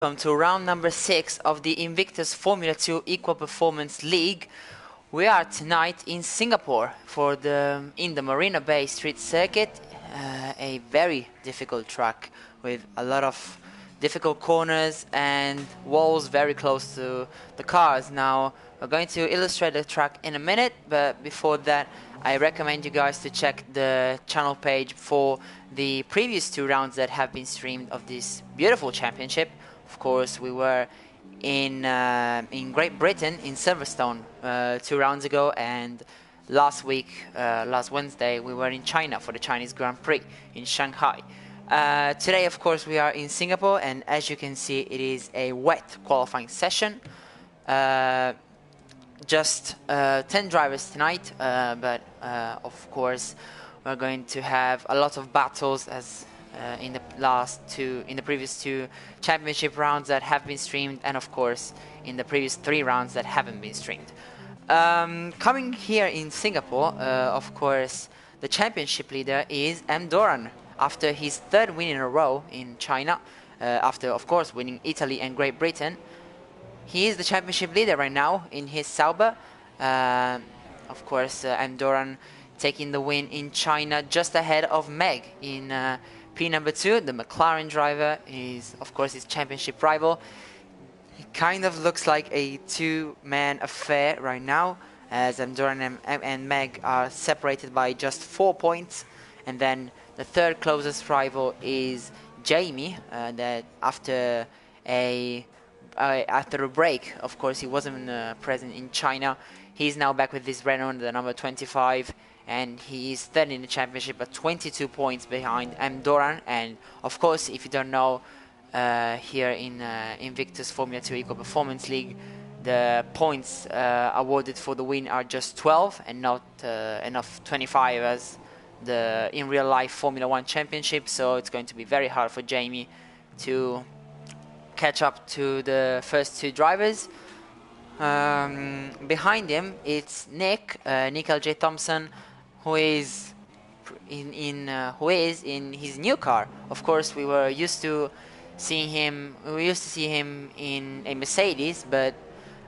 welcome to round number 6 of the Invictus Formula 2 Equal Performance League. We are tonight in Singapore in the Marina Bay Street Circuit, a very difficult track with a lot of difficult corners and walls very close to the cars. Now, we're going to illustrate the track in a minute, but before that, I recommend you guys to check the channel page for the previous 2 rounds that have been streamed of this beautiful championship. Of course, we were in Great Britain, in Silverstone, 2 rounds ago, and last Wednesday, we were in China for the Chinese Grand Prix in Shanghai. Today, of course, we are in Singapore, and as you can see, it is a wet qualifying session. Just 10 drivers tonight, but of course, we're going to have a lot of battles as in the previous 2 championship rounds that have been streamed, and of course in the previous 3 rounds that haven't been streamed. Coming here in Singapore, of course, the championship leader is Doran after his 3rd win in a row in China, after of course winning Italy and Great Britain. He is the championship leader right now in his Sauber. Of course, Doran taking the win in China just ahead of Meg in Prix number 2. The McLaren driver is, of course, his championship rival. It kind of looks like a 2-man affair right now, as Doran and Meg are separated by just 4 points. And then the 3rd closest rival is Jamie, that after a break, of course, he wasn't present in China. He's now back with this Renault, the number 25, and he is 3rd in the championship at 22 points behind Doran. And of course, if you don't know, here in Invictus Formula 2 Equal Performance League, the points awarded for the win are just 12 and not enough 25 as in real life Formula 1 championship. So it's going to be very hard for Jamie to catch up to the first 2 drivers. Behind him, it's Nick L.J. Thompson, who is in his new car. Of course, we used to see him in a Mercedes, but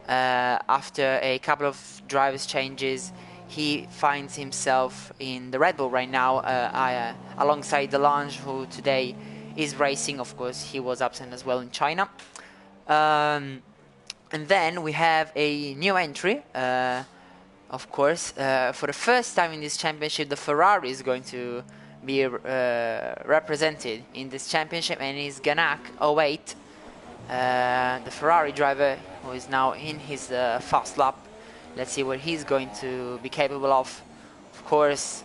after a couple of drivers changes, he finds himself in the Red Bull right now, alongside Delange, who today is racing. Of course, he was absent as well in China. And then we have a new entry. Of course, for the first time in this championship, the Ferrari is going to be represented in this championship, and it's Ganak 08, the Ferrari driver, who is now in his fast lap. Let's see what he's going to be capable of. Of course,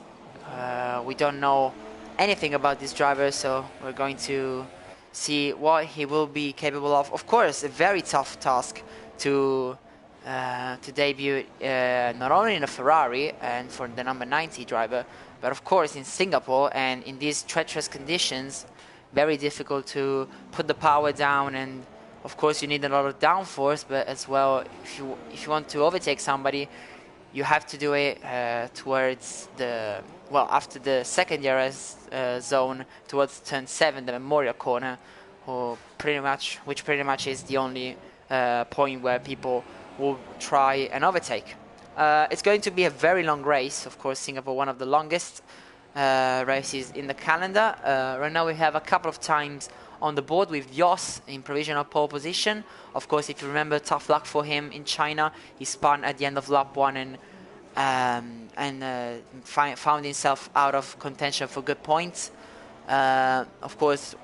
we don't know anything about this driver, so we're going to see what he will be capable of. Of course, a very tough task to debut not only in a Ferrari and for the number 90 driver, but of course in Singapore and in these treacherous conditions, very difficult to put the power down, and of course you need a lot of downforce, but as well, if you want to overtake somebody, you have to do it towards after the second DRS zone, towards turn 7, the Memorial corner, which pretty much is the only point where people will try and overtake. It's going to be a very long race. Of course, Singapore, one of the longest races in the calendar. Right now we have a couple of times on the board with Jos in provisional pole position. Of course, if you remember, tough luck for him in China. He spun at the end of lap 1 and found himself out of contention for good points. Of course,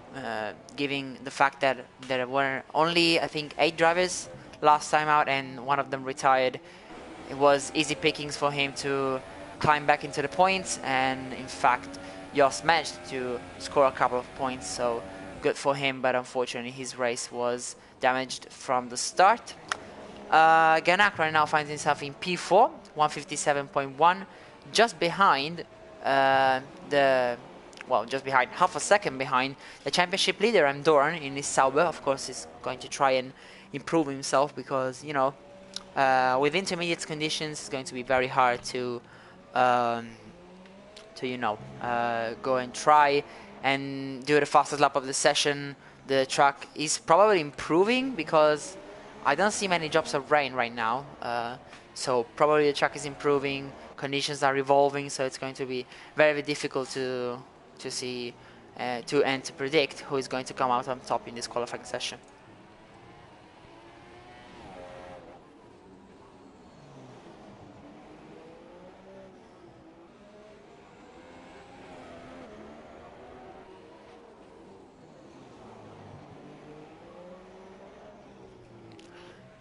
given the fact that there were only, I think, 8 drivers last time out and one of them retired, it was easy pickings for him to climb back into the points, and in fact Jos managed to score a couple of points, so good for him, but unfortunately his race was damaged from the start. Ganak right now finds himself in P4, 157.1, just behind just behind, half a second behind the championship leader, Doran, in his Sauber. Of course, he's going to try and improve himself because, you know, with intermediate conditions, it's going to be very hard to go and try and do the fastest lap of the session the track is probably improving because I don't see many drops of rain right now. So probably the track is improving, conditions are evolving, so it's going to be very, very difficult to see and to predict who is going to come out on top in this qualifying session.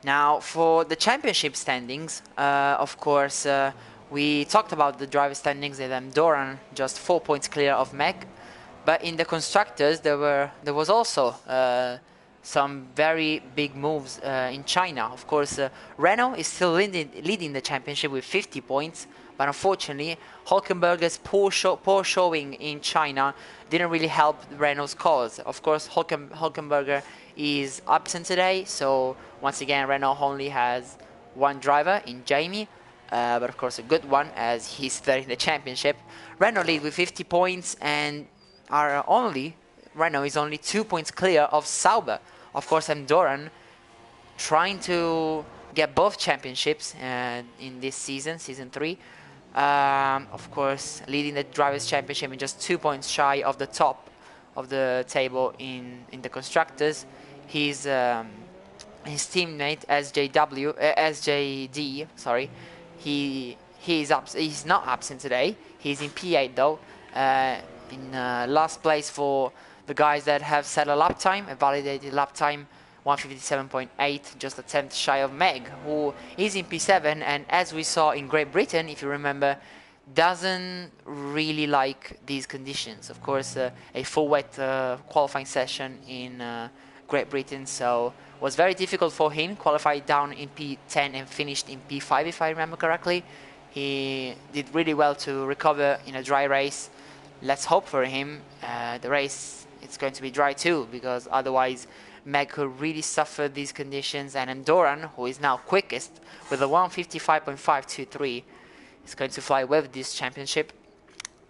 Now, for the championship standings, of course, we talked about the driver standings, and Doran just 4 points clear of Meg. But in the constructors, there was also some very big moves in China. Of course, Renault is still leading the championship with 50 points, but unfortunately, Hulkenberger's poor showing in China didn't really help Renault's cause. Of course, Hulkenberger is absent today, so once again, Renault only has one driver in Jamie, but of course a good one as he's third in the championship. Renault lead with 50 points and Renault is only 2 points clear of Sauber. Of course, Doran trying to get both championships in this season 3. Of course, leading the Drivers' Championship and just 2 points shy of the top of the table in the Constructors. His teammate SJD, sorry, he's not absent today. He's in P8 though, in last place for the guys that have set a lap time, a validated lap time 157.8, just a tenth shy of Meg, who is in P7, and as we saw in Great Britain, if you remember, doesn't really like these conditions. Of course, a full wet qualifying session in Great Britain, so was very difficult for him. Qualified down in P10 and finished in P5, if I remember correctly. He did really well to recover in a dry race. Let's hope for him. The race, it's going to be dry too, because otherwise Meg could really suffer these conditions, and Doran, who is now quickest with a 155.523, is going to fly with this championship.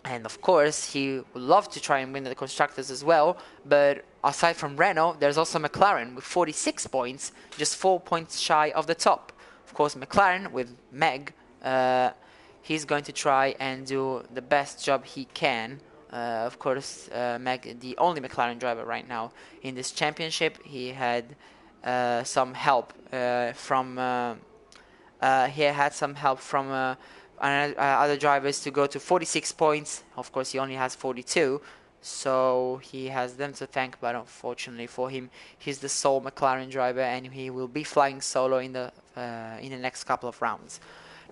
And of course, he would love to try and win the Constructors as well, but aside from Renault, there's also McLaren with 46 points, just 4 points shy of the top. Of course, McLaren with Meg, he's going to try and do the best job he can. Of course, Meg, the only McLaren driver right now in this championship, he had some help from other drivers to go to 46 points. Of course, he only has 42, so he has them to thank, but unfortunately for him, he's the sole McLaren driver and he will be flying solo in the next couple of rounds.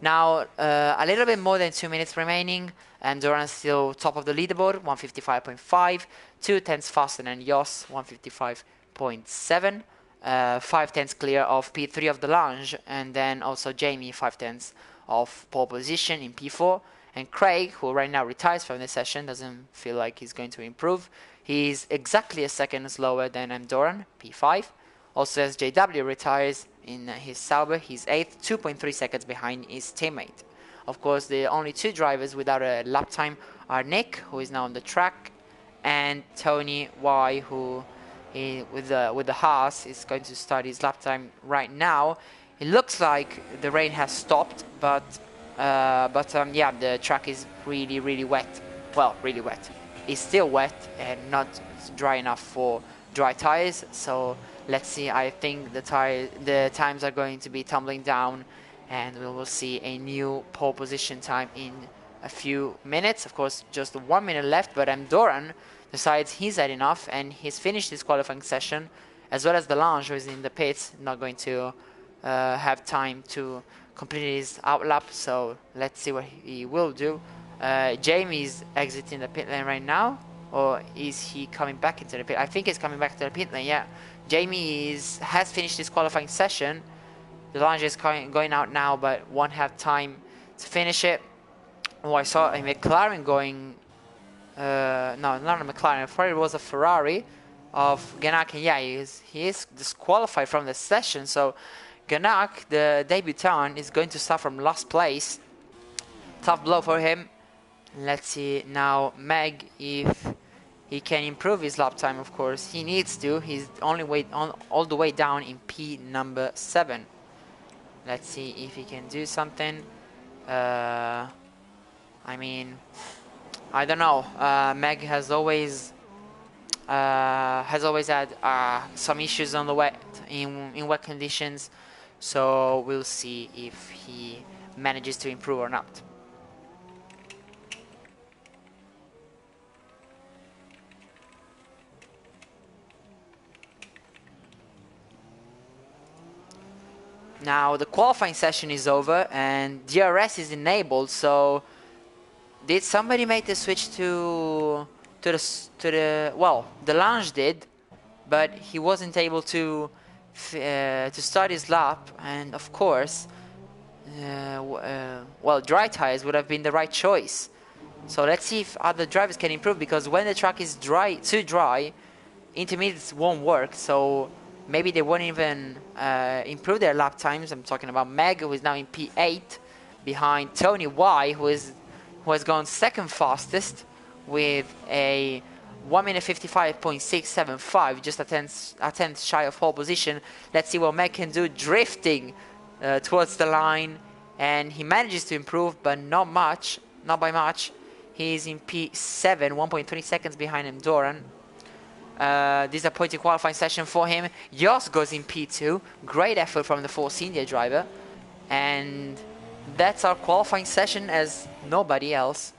Now, a little bit more than 2 minutes remaining, and Doran's still top of the leaderboard, 155.5, 2 tenths faster than Jos, 155.7, 5 tenths clear of P3 of Delange, and then also Jamie 5 tenths of pole position in P4, and Craig, who right now retires from the session, doesn't feel like he's going to improve. He's exactly a second slower than Doran, P5. Also, as JW retires in his Sauber, he's 8th, 2.3 seconds behind his teammate. Of course, the only two drivers without a lap time are Nick, who is now on the track, and Tony Y, who with the Haas is going to start his lap time right now. It looks like the rain has stopped, but yeah, the track is really, really wet. Well, really wet. It's still wet and not dry enough for dry tires. So let's see. I think the times are going to be tumbling down, and we will see a new pole position time in a few minutes. Of course, just 1 minute left, but Doran decides he's had enough, and he's finished his qualifying session, as well as Delange, who is in the pits, not going to have time to complete his outlap, so let's see what he will do. Jamie's exiting the pit lane right now, or is he coming back into the pit? I think he's coming back to the pit lane, yeah. Jamie has finished his qualifying session. Delange is going out now, but won't have time to finish it. Oh, I saw a McLaren going... no, not a McLaren, I thought it was a Ferrari of Ganac, and yeah, he is disqualified from the session, so Ganac, the debutant, is going to start from last place. Tough blow for him. Let's see now Meg if he can improve his lap time, of course. He needs to. He's only all the way down in P number 7. Let's see if he can do something. I mean, I don't know. Meg has always had some issues on the wet in wet conditions, so we'll see if he manages to improve or not. Now the qualifying session is over and DRS is enabled. So did somebody make the switch to the well, Delange did, but he wasn't able to start his lap, and of course, well, dry tires would have been the right choice. So let's see if other drivers can improve, because when the track is too dry, intermediates won't work. So maybe they won't even improve their lap times. I'm talking about Meg, who is now in P8, behind Tony Y, who has gone second fastest with a 1 minute 55.675, just a tenth shy of pole position. Let's see what Meg can do, drifting towards the line, and he manages to improve, but not by much. He's in P7, 1.20 seconds behind him, Doran. Disappointing qualifying session for him. Jos goes in P2. Great effort from the Force India driver. And that's our qualifying session, as nobody else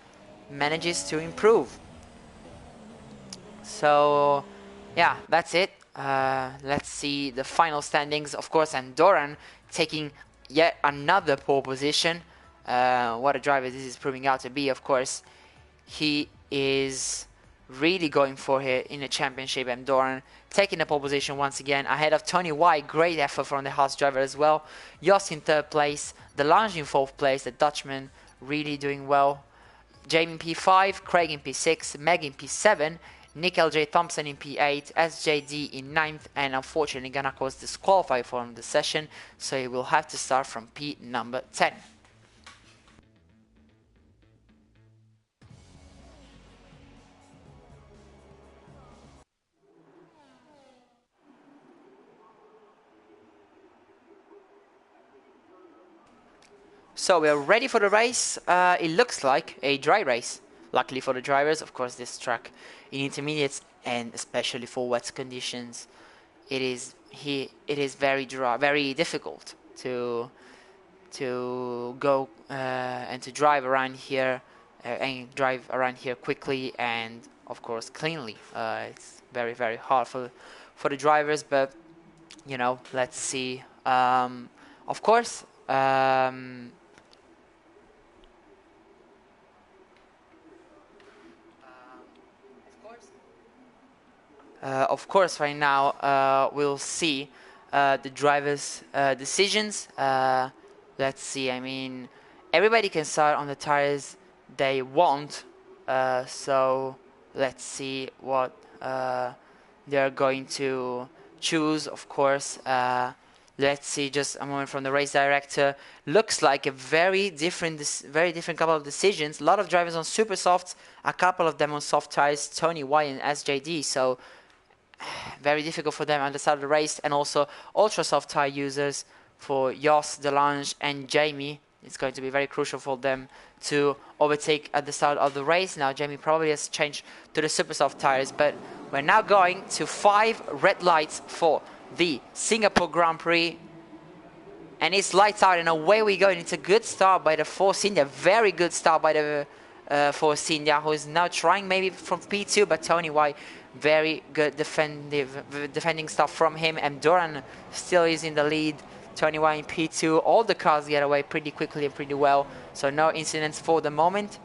manages to improve. So, yeah, that's it. Let's see the final standings. Of course, Andorran taking yet another pole position. What a driver this is proving out to be, of course. He is really going for it in the championship. Andorran taking the pole position once again ahead of Tony Y. Great effort from the Haas driver as well. Jos in 3rd place, Delange in 4th place, the Dutchman really doing well. Jamie in P5, Craig in P6, Meg in P7, Nick LJ Thompson in P8, SJD in 9th, and unfortunately Ganako was disqualified from the session, so he will have to start from P number 10. So we are ready for the race. It looks like a dry race. Luckily for the drivers, of course, this track in intermediates and especially for wet conditions, it is very dry, very difficult to go and to drive around here quickly and of course cleanly. It's very hard for the drivers, but you know, let's see. Of course. Of course, right now we'll see the drivers' decisions. Let's see. I mean, everybody can start on the tires they want. So let's see what they're going to choose. Of course, let's see. Just a moment from the race director. Looks like a very different couple of decisions. A lot of drivers on super softs, a couple of them on soft tires. Tony Y and SJD. So very difficult for them at the start of the race, and also ultra soft tire users for Jos, Delange and Jamie. It's going to be very crucial for them to overtake at the start of the race. Now Jamie probably has changed to the super soft tires, but we're now going to 5 red lights for the Singapore Grand Prix, and it's lights out and away we go. And it's a good start by the Force India, very good start by the Force India, who is now trying maybe from P2, but Tony Y, very good defending stuff from him, and Doran still is in the lead. Tony Y in P2. All the cars get away pretty quickly and pretty well, so no incidents for the moment.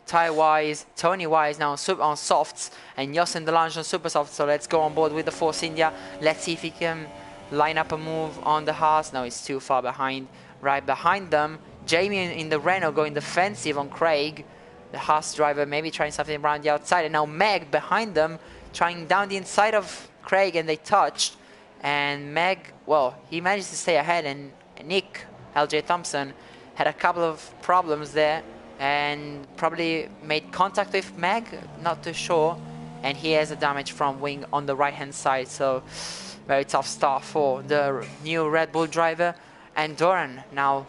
Tire-wise, Tony Y is now on softs, and Jos and Delange on super softs, so let's go on board with the Force India. Let's see if he can line up a move on the Haas. No, it's too far behind. Right behind them, Jamie in the Renault going defensive on Craig. The Haas driver maybe trying something around the outside, and now Meg behind them trying down the inside of Craig, and they touched. And Meg, well, he managed to stay ahead, and Nick LJ Thompson had a couple of problems there. and probably made contact with Meg, not too sure. And he has a damage from wing on the right hand side, so very tough start for the new Red Bull driver. And Doran now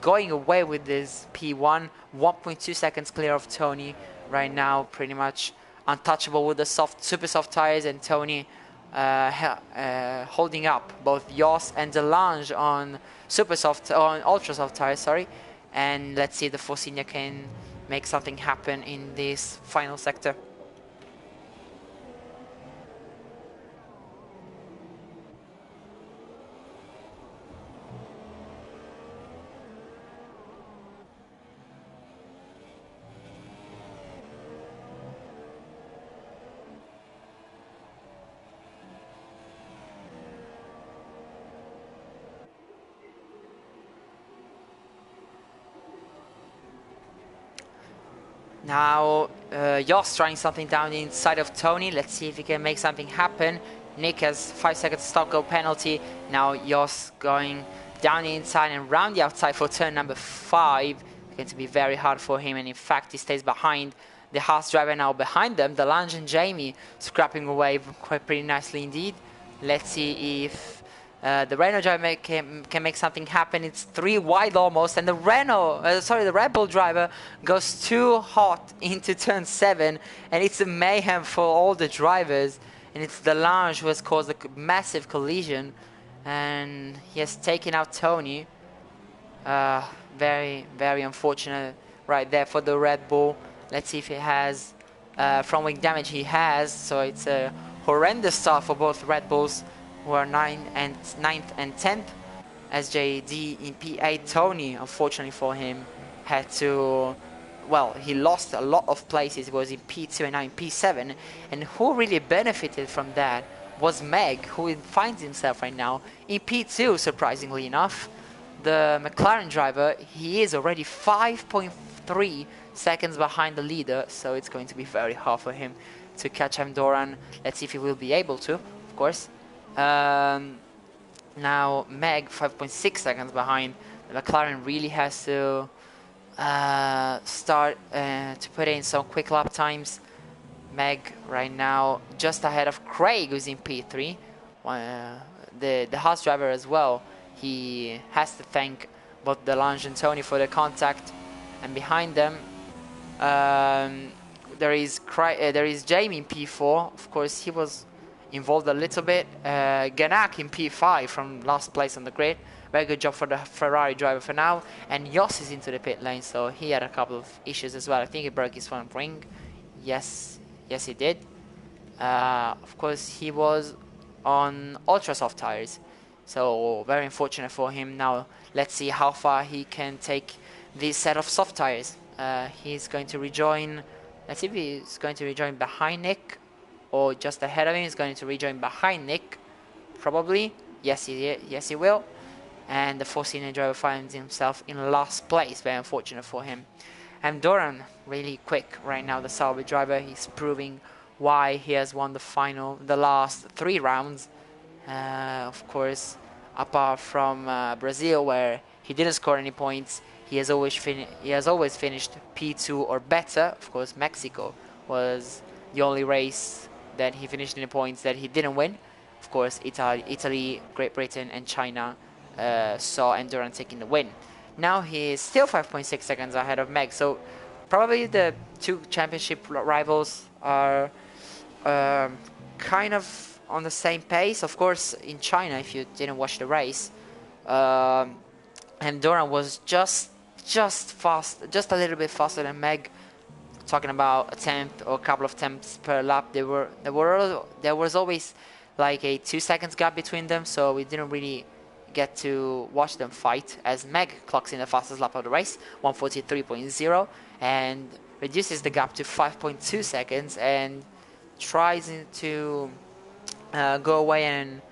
going away with this P1, 1.2 seconds clear of Tony right now, pretty much untouchable with the super soft tires, and Tony holding up both Jos and Delange on ultra soft tires, sorry. And let's see if the Forcinia can make something happen in this final sector. Now, Jos trying something down the inside of Tony. Let's see if he can make something happen. Nick has 5 seconds stop go penalty. Now Jos going down the inside and round the outside for turn number 5. It's going to be very hard for him, and in fact he stays behind the Haas driver. Now behind them, Delange and Jamie scrapping away quite pretty nicely indeed. Let's see if the Renault driver can make something happen. It's 3 wide almost, and the Red Bull driver goes too hot into turn 7, and it's a mayhem for all the drivers. And it's Delange who has caused a massive collision, and he has taken out Tony. Very, very unfortunate right there for the Red Bull. Let's see if he has front wing damage. He has, so it's a horrendous start for both Red Bulls, who are 9th and 10th. SJD in P8. Tony, unfortunately for him, had to, well, he lost a lot of places. He was in P2 and now in P7, and who really benefited from that was Meg, who finds himself right now in P2, surprisingly enough. The McLaren driver, he is already 5.3 seconds behind the leader, so it's going to be very hard for him to catch Doran. Let's see if he will be able to, of course. Now Meg 5.6 seconds behind. The McLaren really has to start to put in some quick lap times. Meg right now just ahead of Craig, who's in P3. The Haas driver as well, he has to thank both Delange and Tony for the contact. And behind them there is Jamie in P4. Of course, he was involved a little bit. Ganak in P5 from last place on the grid. Very good job for the Ferrari driver for now. And Jos is into the pit lane, so he had a couple of issues as well. I think he broke his front ring. Yes, he did. Of course, he was on ultra soft tires, so very unfortunate for him. Now let's see how far he can take this set of soft tires. He's going to rejoin. Let's see if he's going to rejoin behind Nick or just ahead of him. He's going to rejoin behind Nick, probably. Yes, he will. And the Forcinia driver finds himself in last place. Very unfortunate for him. And Doran really quick right now. The Sauber driver. He's proving why he has won the last 3 rounds. Of course, apart from Brazil, where he didn't score any points, he has always finished P2 or better. Of course, Mexico was the only race that he finished in the points that he didn't win. Of course, Italy, Great Britain, and China saw Doran taking the win. Now he is still 5.6 seconds ahead of Meg. So probably the 2 championship rivals are kind of on the same pace. Of course, in China, if you didn't watch the race, Doran was just a little bit faster than Meg. Talking about a tenth or a couple of tenths per lap, there was always like a 2 seconds gap between them, so we didn't really get to watch them fight, as Meg clocks in the fastest lap of the race, 1:43.0, and reduces the gap to 5.2 seconds and tries to go away and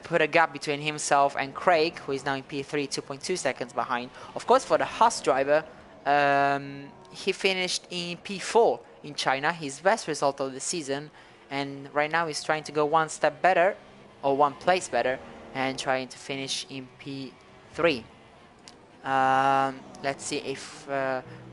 put a gap between himself and Craig, who is now in P3, 2.2 seconds behind. Of course, for the Haas driver, he finished in P4 in China, his best result of the season, and right now he's trying to go one step better, or one place better, and trying to finish in P3. Let's see if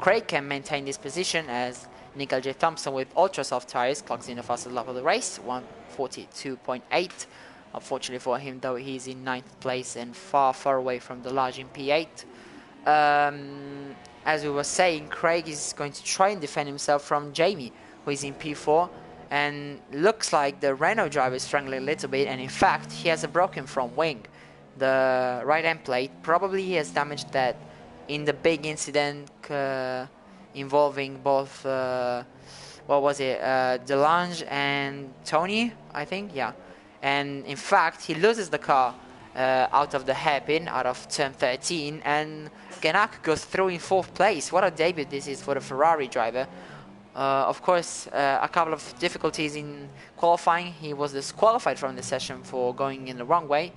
Craig can maintain this position, as Nickel J. Thompson with ultra soft tires clocks in the fastest lap of the race, 1:42.8. Unfortunately for him, though, he's in 9th place and far away from the large in P8. As we were saying, Craig is going to try and defend himself from Jamie, who is in P4, and looks like the Renault driver is struggling a little bit, and in fact he has a broken front wing, the right end plate. Probably he has damaged that in the big incident involving both what was it, Delange and Tony, I think, yeah. And in fact he loses the car out of the hairpin, out of turn 13, and Genak goes through in 4th place. What a debut this is for the Ferrari driver. Of course, a couple of difficulties in qualifying. He was disqualified from the session for going in the wrong way.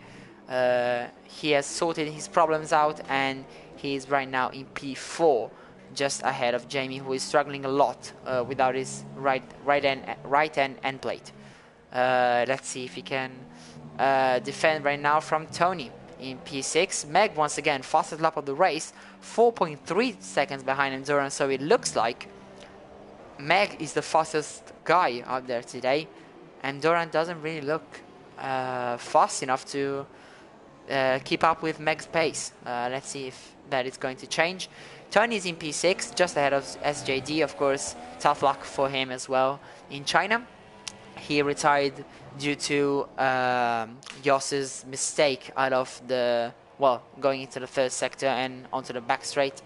He has sorted his problems out, and he is right now in P4, just ahead of Jamie, who is struggling a lot without his right end plate. Let's see if he can defend right now from Tony in P6. Meg, once again, fastest lap of the race, 4.3 seconds behind Endurance, so it looks like Meg is the fastest guy out there today, and Doran doesn't really look fast enough to keep up with Meg's pace. Let's see if that is going to change. Tony is in P6, just ahead of SJD. Of course, tough luck for him as well in China. He retired due to Yoss's mistake out of the, well, going into the 3rd sector and onto the back straight.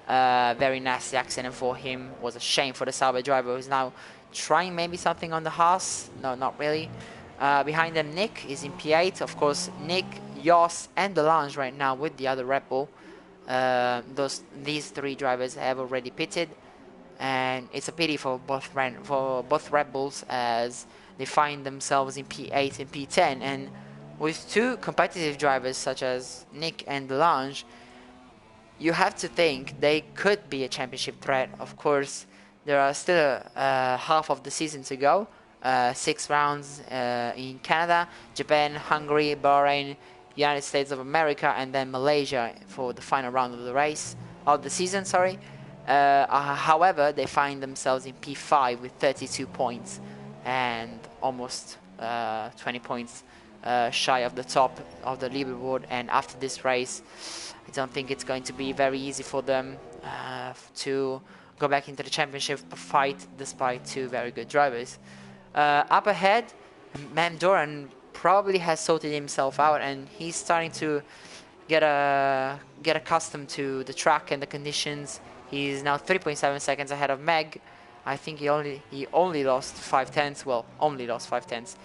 Very nasty accident for him. Was a shame for the Sauber driver, who's now trying maybe something on the Haas. No, not really. Behind them, Nick is in P8. Of course, Nick, Yoss, and Delange right now with the other Red Bull. These 3 drivers have already pitted, and it's a pity for both Red Bulls, as they find themselves in P8 and P10. And with 2 competitive drivers such as Nick and Delange, you have to think they could be a championship threat. Of course, there are still half of the season to go. 6 rounds in Canada, Japan, Hungary, Bahrain, United States of America, and then Malaysia for the final round of the race, of the season, sorry. However, they find themselves in P5 with 32 points and almost 20 points shy of the top of the leaderboard. And after this race, I don't think it's going to be very easy for them to go back into the championship fight, despite 2 very good drivers. Up ahead, Mem Doran probably has sorted himself out, and he's starting to get accustomed to the track and the conditions. He's now 3.7 seconds ahead of Meg. I think he only lost 5/10. Well, only lost 5/10.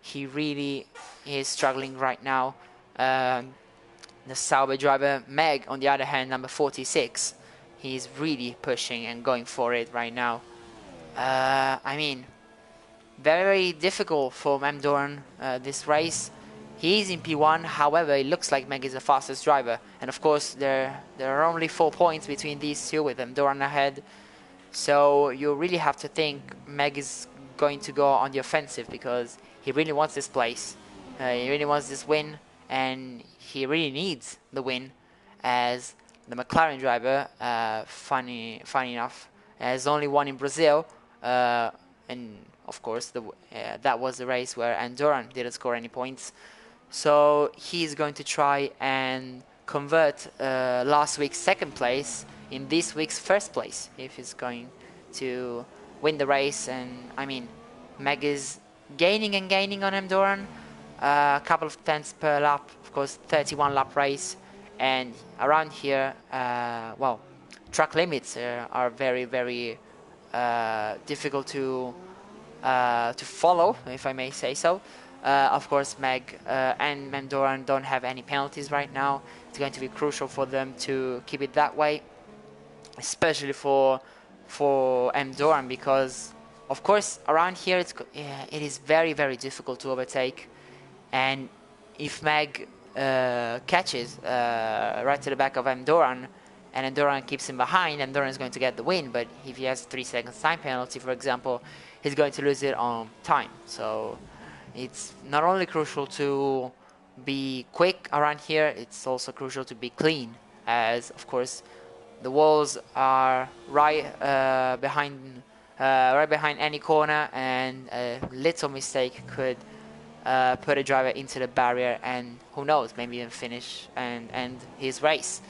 He really is struggling right now. The Sauber driver, Meg, on the other hand, number 46, he's really pushing and going for it right now. I mean, very difficult for Mem Doran this race. He's in P1, however, it looks like Meg is the fastest driver. And of course, there are only 4 points between these 2, with Mem Doran ahead. So you really have to think Meg is going to go on the offensive, because he really wants this place. He really wants this win, and he really needs the win, as the McLaren driver, funny enough, has only won in Brazil, and of course that was the race where Andorran didn't score any points. So he's going to try and convert last week's 2nd place in this week's 1st place, if he's going to win the race. And I mean, Meg is gaining and gaining on Andorran, a couple of tenths per lap. Of course, 31 lap race, and around here, well, track limits are very, very difficult to follow, if I may say so. Of course, Meg and Mem Doran don't have any penalties right now. It's going to be crucial for them to keep it that way, especially for Mem Doran, because of course around here it is very, very difficult to overtake. And if Meg catches right to the back of Mem Doran, and Doran keeps him behind, and Doran is going to get the win. But if he has 3 seconds time penalty, for example, he's going to lose it on time. So it's not only crucial to be quick around here, it's also crucial to be clean as of course the walls are right behind any corner, and a little mistake could put a driver into the barrier, and who knows, maybe even finish and end his race.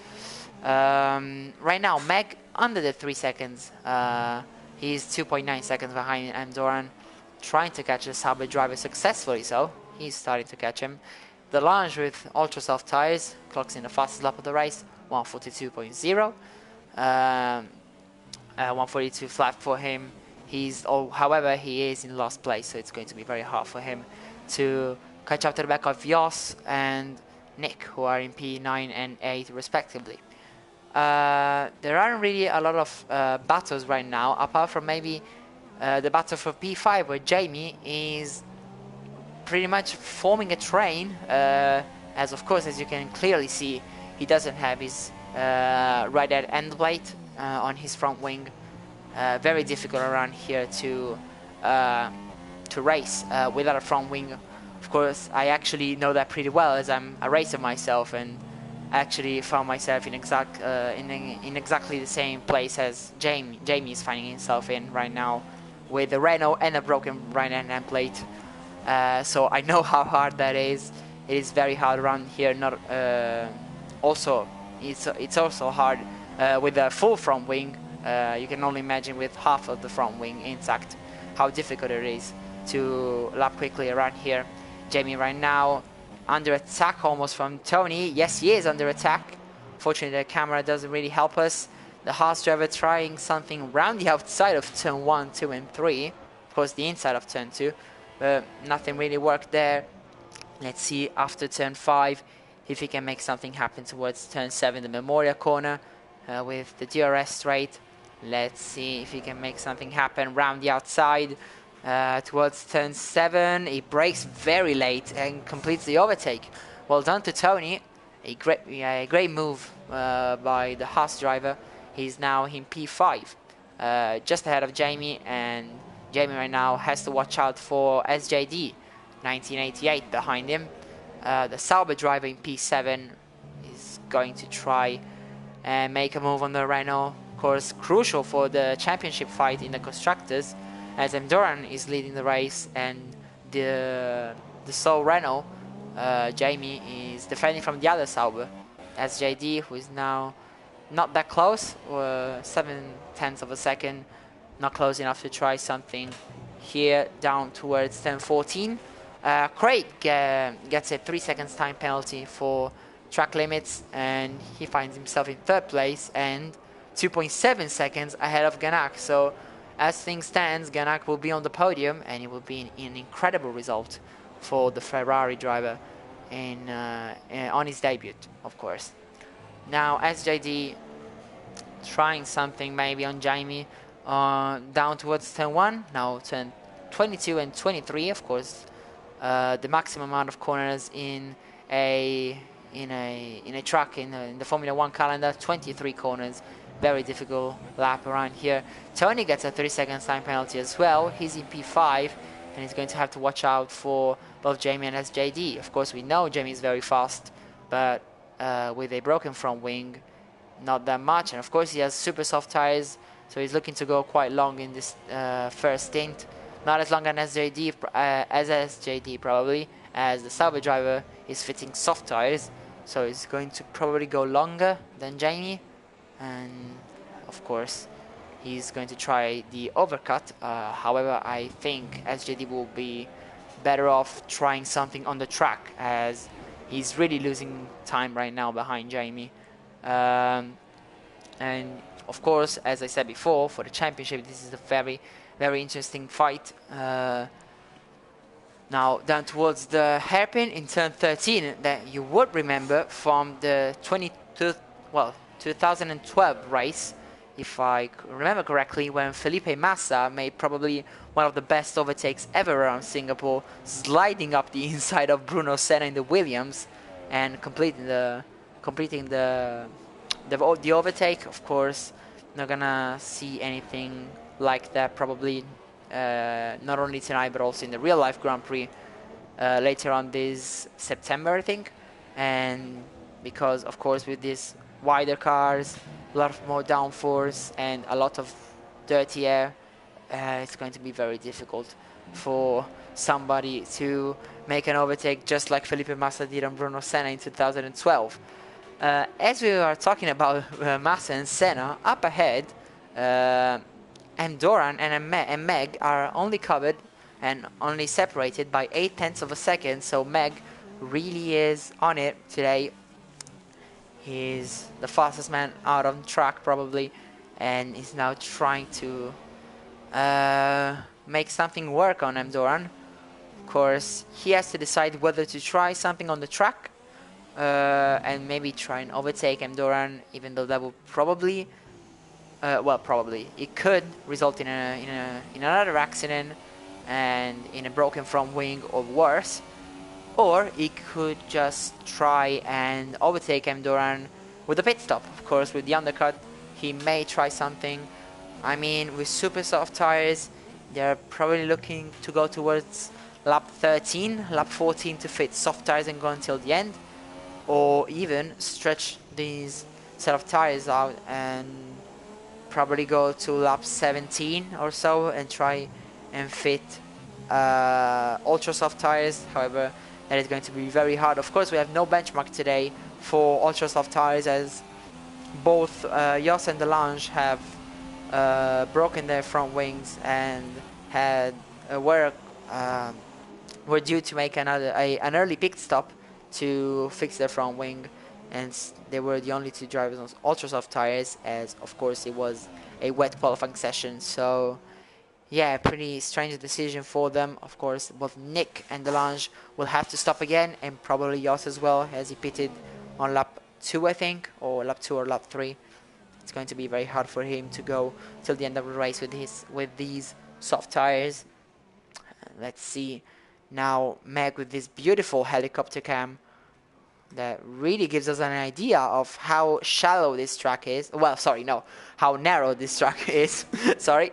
Right now, Meg under the 3 seconds. He's 2.9 seconds behind Andorran, trying to catch the Sauber driver successfully. So he's starting to catch him. The Lange with ultra soft tires clocks in the fastest lap of the race, 142.0. 142 flat for him. However, he is in last place, so it's going to be very hard for him to catch up to the back of Jos and Nick, who are in P9 and 8 respectively. There aren't really a lot of battles right now, apart from maybe the battle for P5, where Jamie is pretty much forming a train, as of course, as you can clearly see, he doesn't have his right end plate on his front wing. Very difficult around here to race without a front wing. Of course, I actually know that pretty well, as I'm a racer myself, and actually found myself in exactly the same place as Jamie is finding himself in right now, with a Renault and a broken right end plate. So I know how hard that is. It is very hard around here. It's also hard with a full front wing. You can only imagine with half of the front wing intact how difficult it is to lap quickly around here. Jamie right now under attack almost from Tony. Yes, he is under attack. Fortunately, the camera doesn't really help us. The Haas driver trying something around the outside of turn 1, 2 and 3. Of course, the inside of turn 2. But nothing really worked there. Let's see after turn 5 if he can make something happen towards turn 7, the Memorial corner with the DRS straight. Let's see if he can make something happen round the outside towards turn 7. He brakes very late and completes the overtake. Well done to Tony. A great move by the Haas driver. He's now in P5, just ahead of Jamie, and Jamie right now has to watch out for SJD 1988 behind him. The Sauber driver in P7 is going to try and make a move on the Renault. Of course, crucial for the championship fight in the constructors, as Andorran is leading the race, and the sole Renault, Jamie, is defending from the other Sauber. SJD, who is now not that close, 7/10 of a second, not close enough to try something here down towards turn 14. Craig gets a 3 seconds time penalty for track limits, and he finds himself in 3rd place and 2.7 seconds ahead of Ganak. So as things stand, Ganak will be on the podium, and it will be an incredible result for the Ferrari driver on his debut, of course. Now SJD trying something maybe on Jamie down towards turn 1, now turn 22 and 23, of course. The maximum amount of corners in a track in the Formula 1 calendar, 23 corners. Very difficult lap around here. Tony gets a 3 seconds time penalty as well. He's in P5, and he's going to have to watch out for both Jamie and SJD. Of course, we know Jamie is very fast, but with a broken front wing, not that much. And of course, he has super soft tires, so he's looking to go quite long in this first stint. Not as long as SJD probably, as the Sauber driver is fitting soft tires, so he's going to probably go longer than Jamie. And of course, he's going to try the overcut. However, I think SJD will be better off trying something on the track, as he's really losing time right now behind Jamie. And of course, as I said before, for the championship, this is a very interesting fight. Now down towards the hairpin in turn 13, that you would remember from the 2012 race, if I remember correctly, when Felipe Massa made probably one of the best overtakes ever around Singapore, sliding up the inside of Bruno Senna in the Williams and completing the overtake. Of course, not gonna see anything like that probably, not only tonight but also in the real life Grand Prix later on this September, I think. And because of course with this wider cars, a lot of more downforce, and a lot of dirty air. It's going to be very difficult for somebody to make an overtake just like Felipe Massa did on Bruno Senna in 2012. As we are talking about Massa and Senna, up ahead, Andorran and Meg are only covered and only separated by 0.8 of a second, so Meg really is on it today. He's the fastest man out on track probably, and he's now trying to make something work on Andorran. Of course, he has to decide whether to try something on the track and maybe try and overtake Andorran, even though that will probably, it could result in another accident and in a broken front wing or worse. Or he could just try and overtake Andorran with a pit stop. Of course, with the undercut, he may try something. I mean, with super soft tires, they're probably looking to go towards lap 13, lap 14 to fit soft tires and go until the end. Or even stretch these set of tires out and probably go to lap 17 or so and try and fit ultra soft tires. However, that is going to be very hard. Of course, we have no benchmark today for ultra soft tires, as both Jos and Delange have broken their front wings and had were due to make an early pit stop to fix their front wing, and they were the only two drivers on ultra soft tires, as of course it was a wet qualifying session. So yeah, pretty strange decision for them. Of course, both Nick and Delange will have to stop again, and probably Jos as well, as he pitted on lap 2, I think, or lap 2 or lap 3. It's going to be very hard for him to go till the end of the race with these soft tires. Let's see now Meg with this beautiful helicopter cam that really gives us an idea of how shallow this track is. Well, sorry, no, how narrow this track is. Sorry.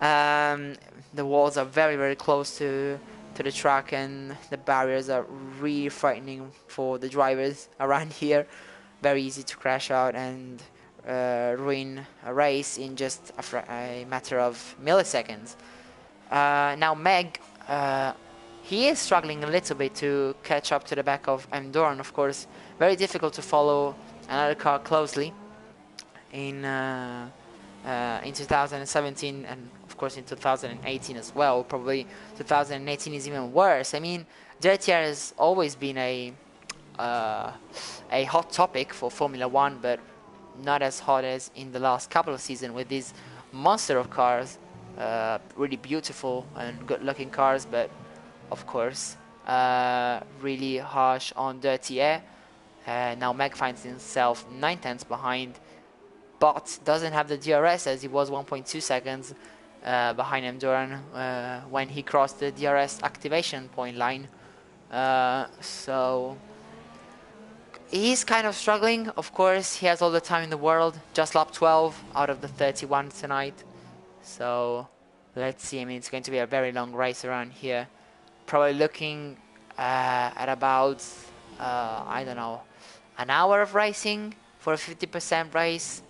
The walls are very, very close to the track, and the barriers are really frightening for the drivers around here. Very easy to crash out and ruin a race in just a matter of milliseconds. Now Meg, he is struggling a little bit to catch up to the back of Andorran. Of course, very difficult to follow another car closely in 2017, and of course in 2018 as well. Probably 2018 is even worse. I mean, dirty air has always been a hot topic for Formula One, but not as hot as in the last couple of seasons with these monster of cars. Really beautiful and good-looking cars, but of course really harsh on dirty air. Now Meg finds himself 9/10 behind, but doesn't have the DRS, as he was 1.2 seconds behind Andorran when he crossed the DRS activation point line. So he's kind of struggling. Of course, he has all the time in the world, just lap 12 out of the 31 tonight. So let's see. I mean, it's going to be a very long race around here. Probably looking at about, I don't know, an hour of racing for a 50% race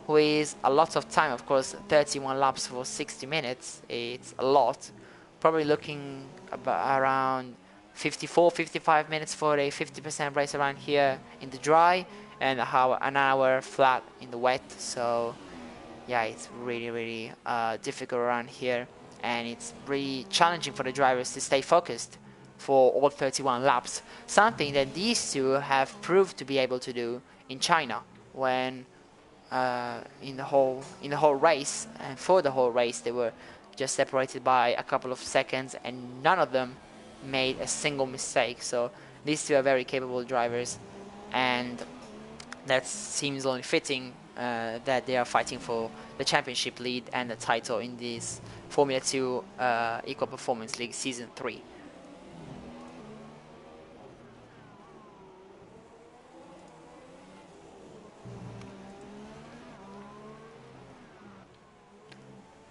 with a lot of time. Of course, 31 laps for 60 minutes. It's a lot. Probably looking about around 54-55 minutes for a 50% race around here in the dry, and an hour flat in the wet. So yeah, it's really difficult around here, and it's really challenging for the drivers to stay focused for all 31 laps, something that these two have proved to be able to do in China, when in the whole race, and for the whole race they were just separated by a couple of seconds, and none of them made a single mistake. So these two are very capable drivers, and that seems only fitting that they are fighting for the championship lead and the title in this Formula 2 Equal Performance League Season 3.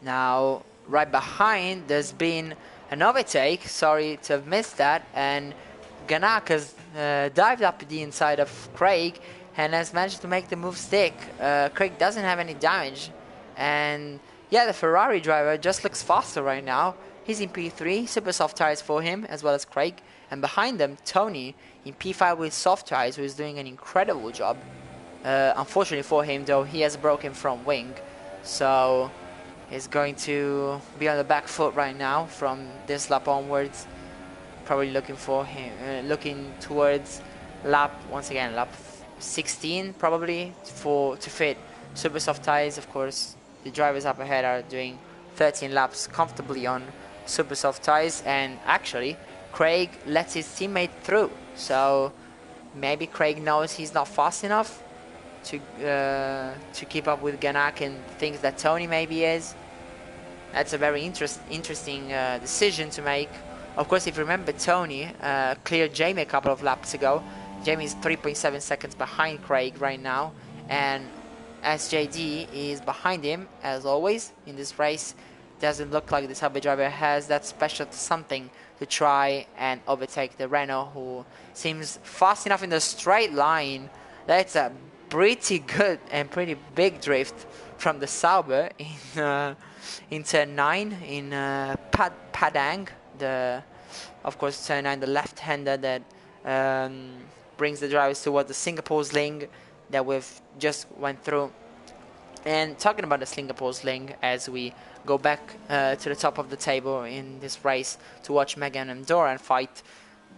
Now, right behind, there's been an overtake. Sorry to have missed that. And Ganak has dived up the inside of Craig and has managed to make the move stick. Craig doesn't have any damage, and yeah, the Ferrari driver just looks faster right now. He's in P3, super soft tires for him, as well as Craig. And behind them, Tony in P5 with soft tires, who is doing an incredible job. Unfortunately for him, though, he has a broken front wing. So he's going to be on the back foot right now from this lap onwards. Probably looking for him, looking towards lap, once again, lap 16 probably to fit super soft tires. Of course, the drivers up ahead are doing 13 laps comfortably on super soft tires, and actually Craig lets his teammate through, so maybe Craig knows he's not fast enough to keep up with Ganak and thinks that Tony maybe is. That's a very interesting decision to make. Of course, if you remember, Tony cleared Jamie a couple of laps ago. Jamie is 3.7 seconds behind Craig right now, and SJD is behind him as always in this race. Doesn't look like the Subway driver has that special something to try and overtake the Renault, who seems fast enough in the straight line. That's a pretty good and pretty big drift from the Sauber in turn 9 in Padang. Of course, turn 9, the left-hander that brings the drivers towards the Singapore sling that we've just went through. And talking about the Singapore sling, as we go back to the top of the table in this race to watch Megan and Doran fight,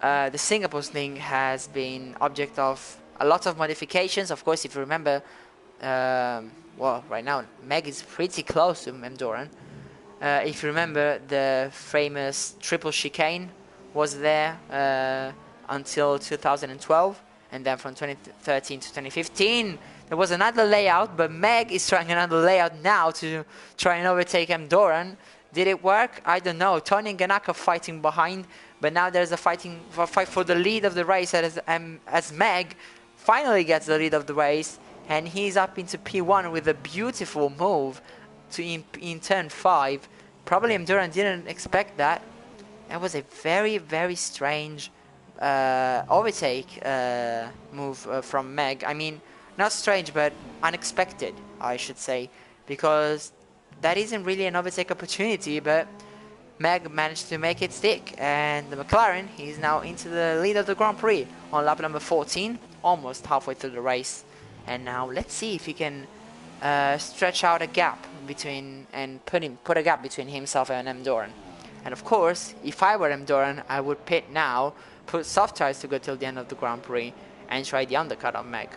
the Singapore sling has been object of a lot of modifications. Of course, if you remember, well, right now Meg is pretty close to Doran. If you remember, the famous triple chicane was there until 2012, and then from 2013 to 2015 there was another layout, but Meg is trying another layout now to try and overtake Doran. Did it work? I don't know. Tony and Ganak are fighting behind, but now there's a fight for the lead of the race as Meg finally gets the lead of the race, and he's up into P1 with a beautiful move to in turn 5. Probably Doran didn't expect that. That was a very, very strange overtake move from Meg. I mean, not strange, but unexpected, I should say, because that isn't really an overtake opportunity, but Meg managed to make it stick, and the McLaren is now into the lead of the Grand Prix on lap number 14, almost halfway through the race. And now let's see if he can stretch out a gap between and put a gap between himself and Doran. And of course, if I were Doran, I would pit now, put soft tires to go till the end of the Grand Prix, and try the undercut on Meg.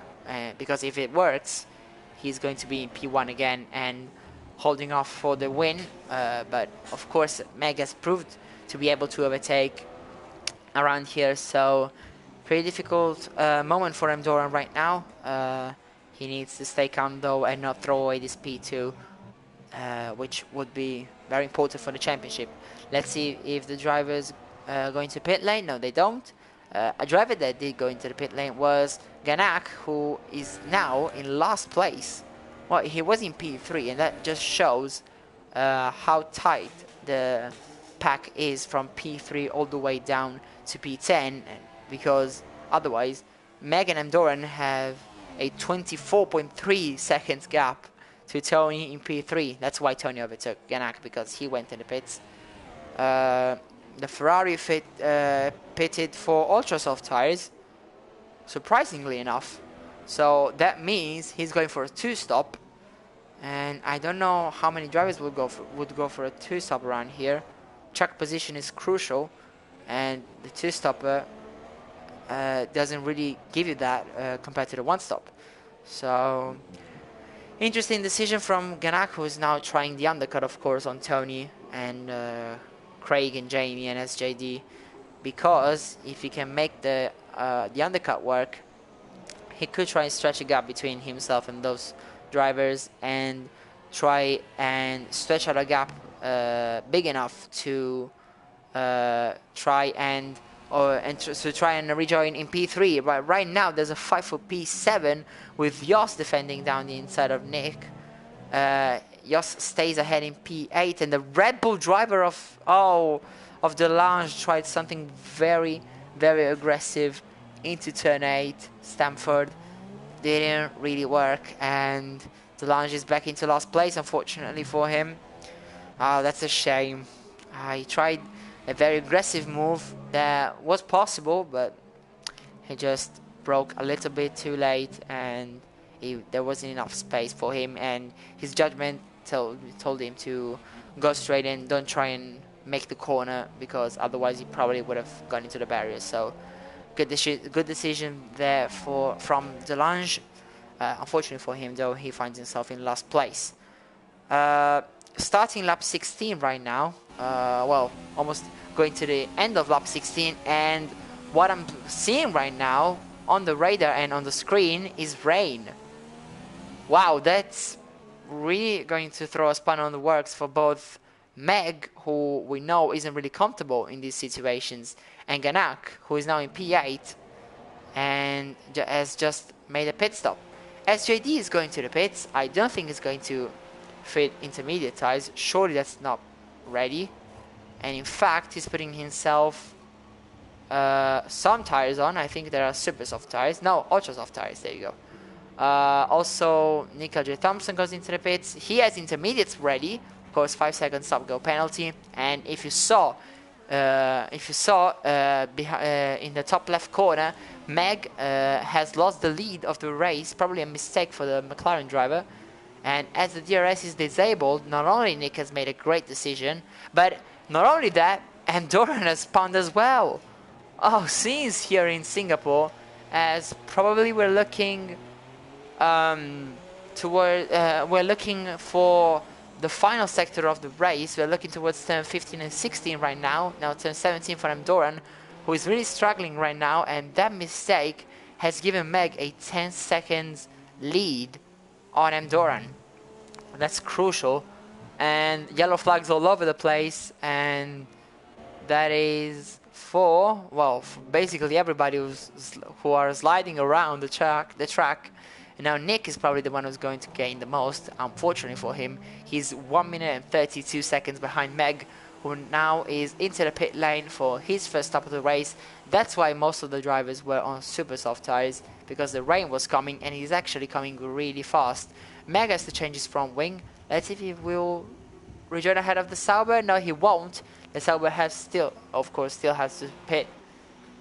Because if it works, he's going to be in P1 again and holding off for the win. But of course, Meg has proved to be able to overtake around here, so pretty difficult moment for Doran right now. He needs to stay calm though and not throw away this P2, which would be very important for the championship. Let's see if the drivers go into pit lane. No, they don't. A driver that did go into the pit lane was Ganak, who is now in last place. Well, he was in P3, and that just shows how tight the pack is from P3 all the way down to P10, because otherwise Megan and Doran have a 24.3 seconds gap to Tony in P3. That's why Tony overtook Ganak, because he went in the pits. The Ferrari pitted for ultra soft tires, surprisingly enough. So that means he's going for a 2-stop, and I don't know how many drivers would go for a 2-stop around here. Track position is crucial, and the 2-stopper doesn't really give you that compared to the 1-stop. So interesting decision from Ganak, who is now trying the undercut, of course, on Tony and Craig and Jamie and SJD, because if he can make the undercut work, he could try and stretch a gap between himself and those drivers and try and stretch out a gap big enough to try and rejoin in P3. But right now there's a fight for P7 with Jos defending down the inside of Nick. Jos stays ahead in P8, and the Red Bull driver of Delange tried something very, very aggressive into turn 8, Stamford. didn't really work, and Delange is back into last place, unfortunately for him. Oh, that's a shame. He tried a very aggressive move that was possible, but he just broke a little bit too late, and there wasn't enough space for him, and his judgment told him to go straight in, don't try and make the corner, because otherwise he probably would have gone into the barrier. So good decision there from Delange. Unfortunately for him, though, he finds himself in last place. Starting lap 16 right now. Well, almost going to the end of lap 16, and what I'm seeing right now on the radar and on the screen is rain. Wow, that's really going to throw a spanner on the works for both Meg, who we know isn't really comfortable in these situations, and Ganak, who is now in P8 and has just made a pit stop. As JD is going to the pits, I don't think he's going to fit intermediate tires. Surely that's not ready. And in fact, he's putting himself some tires on. I think there are super soft tires. No, ultra soft tires. There you go. Also, Nickel J. Thompson goes into the pits. He has intermediates ready. Of course, 5 seconds stop go penalty. And if you saw in the top left corner, Meg has lost the lead of the race. Probably a mistake for the McLaren driver. And as the DRS is disabled, not only Nick has made a great decision, but not only that, Andorran has spawned as well. Oh, scenes here in Singapore, as probably we're looking we're looking for the final sector of the race. We're looking towards turn 15 and 16 right now. Now turn 17 for Andorran, who is really struggling right now, and that mistake has given Meg a 10 seconds lead on Andorran. That's crucial, and yellow flags all over the place, and that is for, well, for basically everybody who are sliding around the track. And now Nick is probably the one who's going to gain the most. Unfortunately for him, he's 1 minute and 32 seconds behind Meg, who now is into the pit lane for his first stop of the race. That's why most of the drivers were on super soft tires, because the rain was coming, and he's actually coming really fast. Meg has to change his front wing. Let's see if he will rejoin ahead of the Sauber. No, he won't. The Sauber still has to pit.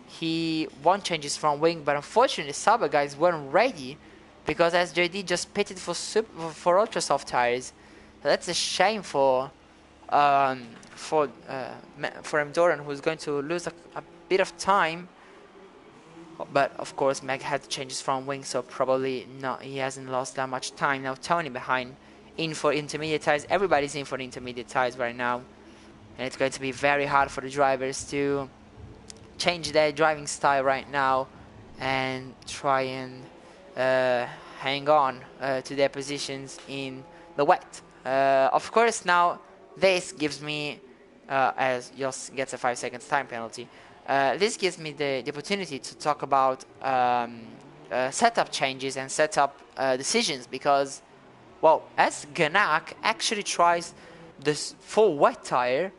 He won't change his front wing, but unfortunately the Sauber guys weren't ready, because SJD just pitted for ultra soft tires. So that's a shame for Andorran, who's going to lose a bit of time. But of course Meg had to change his front wing, so probably not. He hasn't lost that much time. Now Tony behind, in for intermediate tires. Everybody's in for the intermediate tires right now, and it's going to be very hard for the drivers to change their driving style right now and try and hang on to their positions in the wet. Of course, now this gives me, as Jos gets a 5 seconds time penalty, this gives me the opportunity to talk about setup changes and setup decisions, because, well, as Ganak actually tries this full wet tire,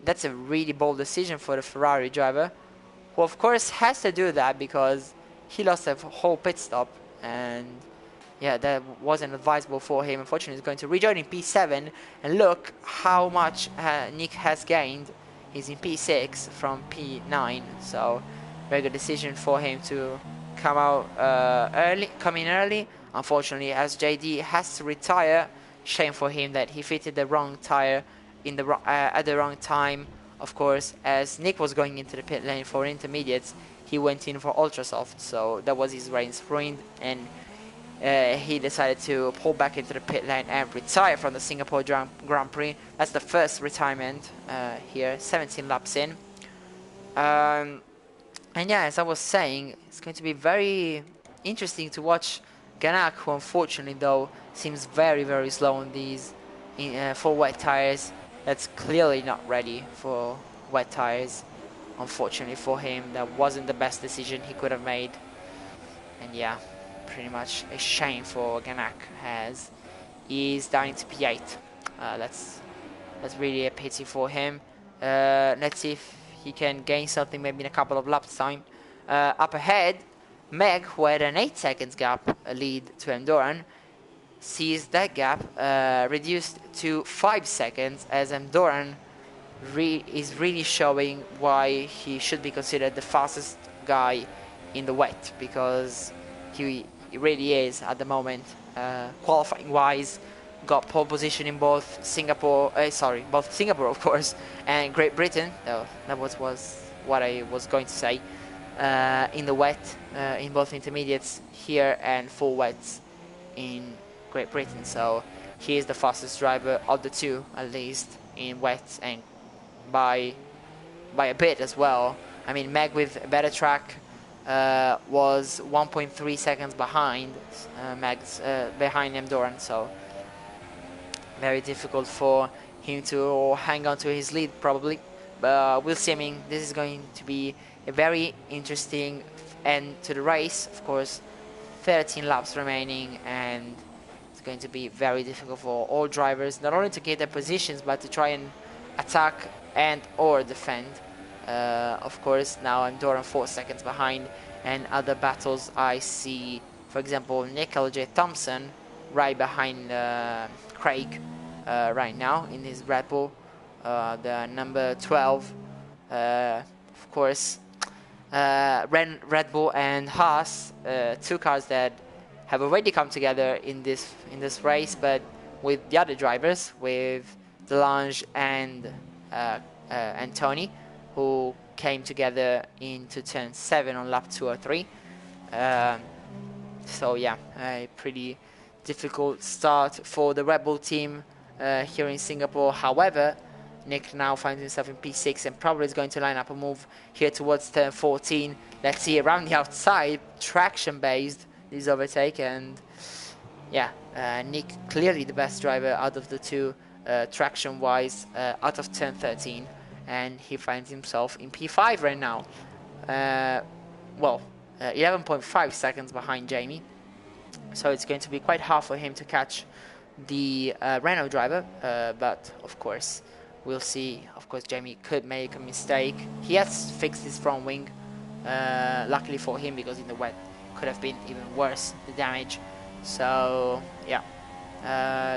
that's a really bold decision for the Ferrari driver, who of course has to do that because he lost a whole pit stop, and yeah, that wasn't advisable for him. Unfortunately, he's going to rejoin in P7, and look how much Nick has gained. He's in P6 from P9, so very good decision for him to come in early. Unfortunately, as JD has to retire, shame for him that he fitted the wrong tire in the at the wrong time. Of course, as Nick was going into the pit lane for intermediates, he went in for ultra soft, so that was his race ruined, and he decided to pull back into the pit lane and retire from the Singapore Grand Prix. That's the first retirement here, 17 laps in. And yeah, as I was saying, it's going to be very interesting to watch Ganak, who unfortunately though seems very, very slow on these for wet tires. That's clearly not ready for wet tires. Unfortunately for him, that wasn't the best decision he could have made. And yeah, pretty much a shame for Ganak, as he's down into P8. That's really a pity for him. Let's see if he can gain something maybe in a couple of laps time. Up ahead, Meg, who had an 8 seconds gap lead to Emdoran, sees that gap reduced to 5 seconds, as Emdoran is really showing why he should be considered the fastest guy in the wet, because he really is at the moment. Qualifying wise, got pole position in both Singapore, both Singapore of course, and Great Britain. That was what I was going to say. In the wet, in both intermediates here and full wets in Great Britain. So he is the fastest driver of the two, at least in wet, and by a bit as well. I mean, Meg with a better track was 1.3 seconds behind behind Emdoran, so very difficult for him to hang on to his lead probably. But we'll see. I mean, this is going to be a very interesting end to the race. Of course, 13 laps remaining, and it's going to be very difficult for all drivers, not only to get their positions, but to try and attack and or defend. Of course, now I'm Doran 4 seconds behind, and other battles I see, for example, Nick J. Thompson right behind Craig right now in his Red Bull, the number 12. Of course, Red Bull and Haas, two cars that have already come together in this race, but with the other drivers, with Delange and Tony, who came together into turn 7 on lap 2 or 3. So yeah, a pretty difficult start for the Red Bull team here in Singapore. However, Nick now finds himself in P6 and probably is going to line up a move here towards turn 14. Let's see, around the outside, traction based this overtake, and yeah, Nick clearly the best driver out of the two traction wise out of turn 13, and he finds himself in P5 right now. 11.5 seconds behind Jamie, so it's going to be quite hard for him to catch the Renault driver, but of course we'll see. Of course, Jamie could make a mistake. He has fixed his front wing, luckily for him, because in the wet could have been even worse, the damage. So yeah,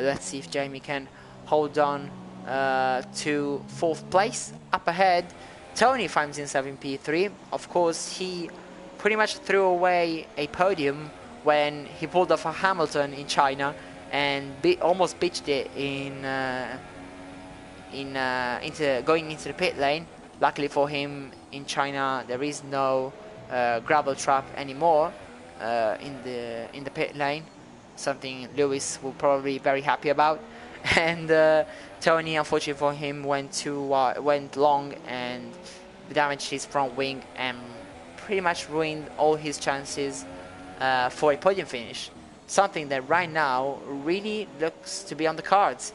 let's see if Jamie can hold on to 4th place. Up ahead, Tony finds himself in P3. Of course, he pretty much threw away a podium when he pulled off a Hamilton in China and almost pitched it going into the pit lane. Luckily for him, in China there is no gravel trap anymore in the pit lane, something Lewis will probably be very happy about. And Tony, unfortunately for him, went long and damaged his front wing and pretty much ruined all his chances for a podium finish. Something that right now really looks to be on the cards,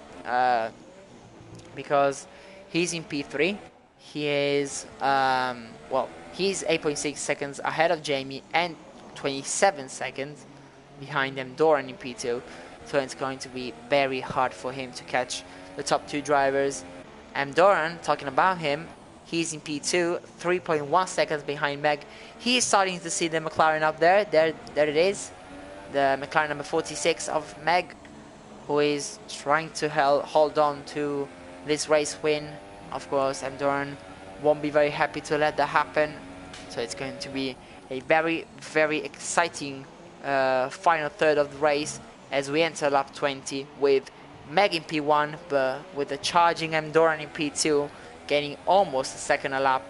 because he's in P3. He is he's 8.6 seconds ahead of Jamie and 27 seconds behind them, Doran in P2. So it's going to be very hard for him to catch the top two drivers. And Doran, talking about him, he's in P2, 3.1 seconds behind Meg. He's starting to see the McLaren up there. There it is, the McLaren number 46 of Meg, who is trying to hold on to this race win. Of course, Doran won't be very happy to let that happen. So it's going to be a very, very exciting final third of the race as we enter lap 20 with Meg in P1, but with the charging Doran in P2, getting almost a second a lap.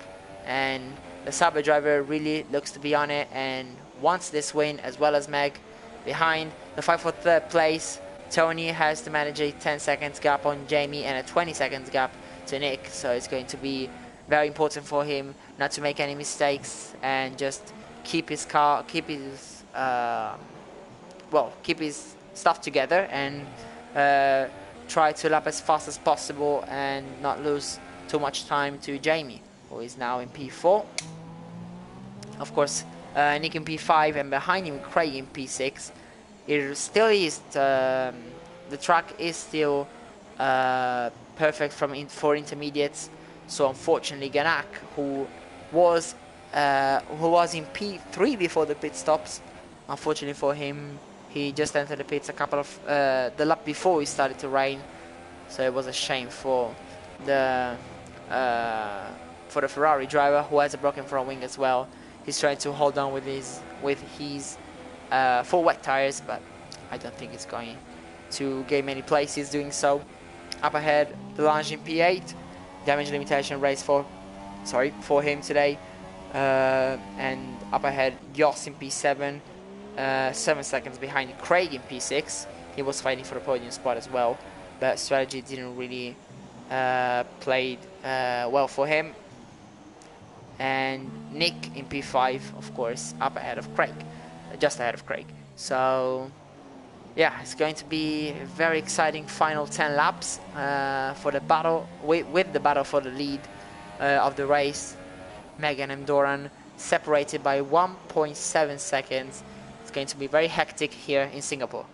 And the Sauber driver really looks to be on it and wants this win, as well as Meg. Behind the fight for third place, Tony has to manage a 10 seconds gap on Jamie and a 20 seconds gap to Nick. So it's going to be very important for him not to make any mistakes and just keep his stuff together and try to lap as fast as possible and not lose too much time to Jamie, who is now in P4. Of course, Nick in P5, and behind him Craig in P6. It still is the track is still perfect for intermediates. So unfortunately, Ganak, who was who was in P3 before the pit stops. Unfortunately for him, he just entered the pits a couple of the lap before it started to rain, so it was a shame the uh, for the Ferrari driver, who has a broken front wing as well. He's trying to hold on with his full wet tires, but I don't think it's going to gain many places doing so. Up ahead, Delange in P8, damage limitation race for him today. And up ahead, Jos in P7, 7 seconds behind Craig in P6. He was fighting for the podium spot as well, but strategy didn't really play well for him. And Nick in P5, of course, up ahead of Craig, just ahead of Craig. So yeah, it's going to be a very exciting final 10 laps for the battle, with the battle for the lead of the race. Megan and Doran separated by 1.7 seconds. It's going to be very hectic here in Singapore.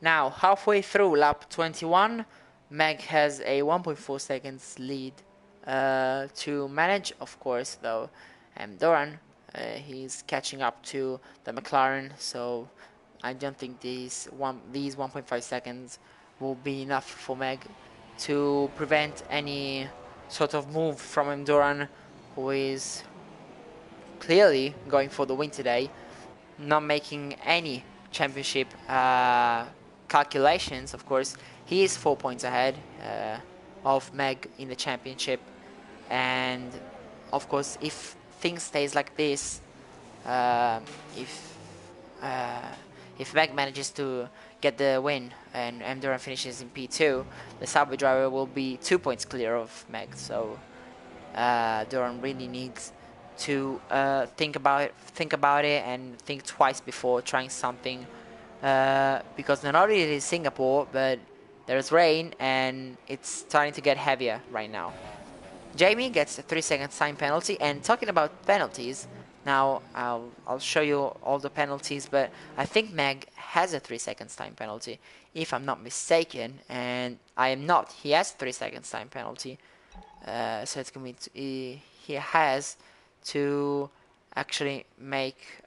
Now, halfway through lap 21, Meg has a 1.4 seconds lead to manage, of course, though. And Doran, he's catching up to the McLaren, so I don't think these 1.5 seconds will be enough for Meg to prevent any sort of move from Doran, who is clearly going for the win today, not making any championship calculations. Of course, he is 4 points ahead of Meg in the championship, and of course, if things stays like this, if Meg manages to get the win and Doran finishes in P2, the Sauber driver will be 2 points clear of Meg. So Doran really needs to think about it and think twice before trying something, because not only is it Singapore, but there's rain and it's starting to get heavier right now. Jamie gets a 3 second time penalty. And talking about penalties, now I'll show you all the penalties, but I think Meg has a 3 seconds time penalty, if I'm not mistaken, and I am not. He has 3 seconds time penalty, so it's going to be he has to actually make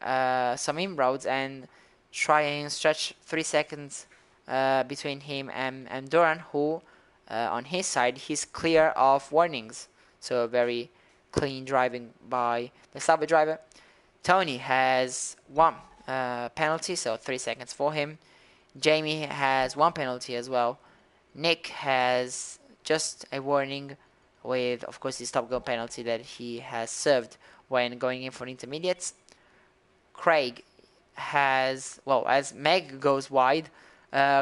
some inroads and try and stretch 3 seconds between him and Doran, who on his side, he's clear of warnings. So very clean driving by the Sauber driver. Tony has 1 penalty, so 3 seconds for him. Jamie has 1 penalty as well. Nick has just a warning with, of course, the stop-go penalty that he has served when going in for intermediates. Craig has, well, as Meg goes wide,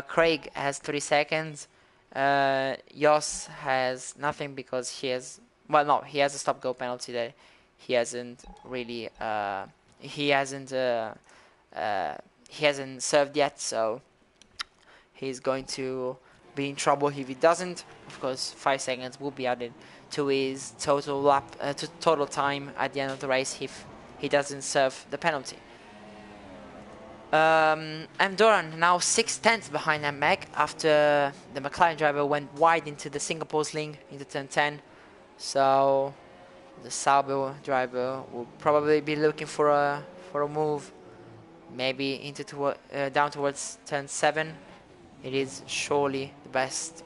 Craig has 3 seconds. Jos has nothing because he has, well, no, he has a stop-go penalty that he hasn't really, he hasn't served yet, so he's going to be in trouble if he doesn't. Of course, 5 seconds will be added to his total time at the end of the race if he doesn't serve the penalty. And Doran now 6/10 behind Meg after the McLaren driver went wide into the Singapore sling into turn 10. So the Sauber driver will probably be looking for a move, maybe into down towards turn 7. It is surely the best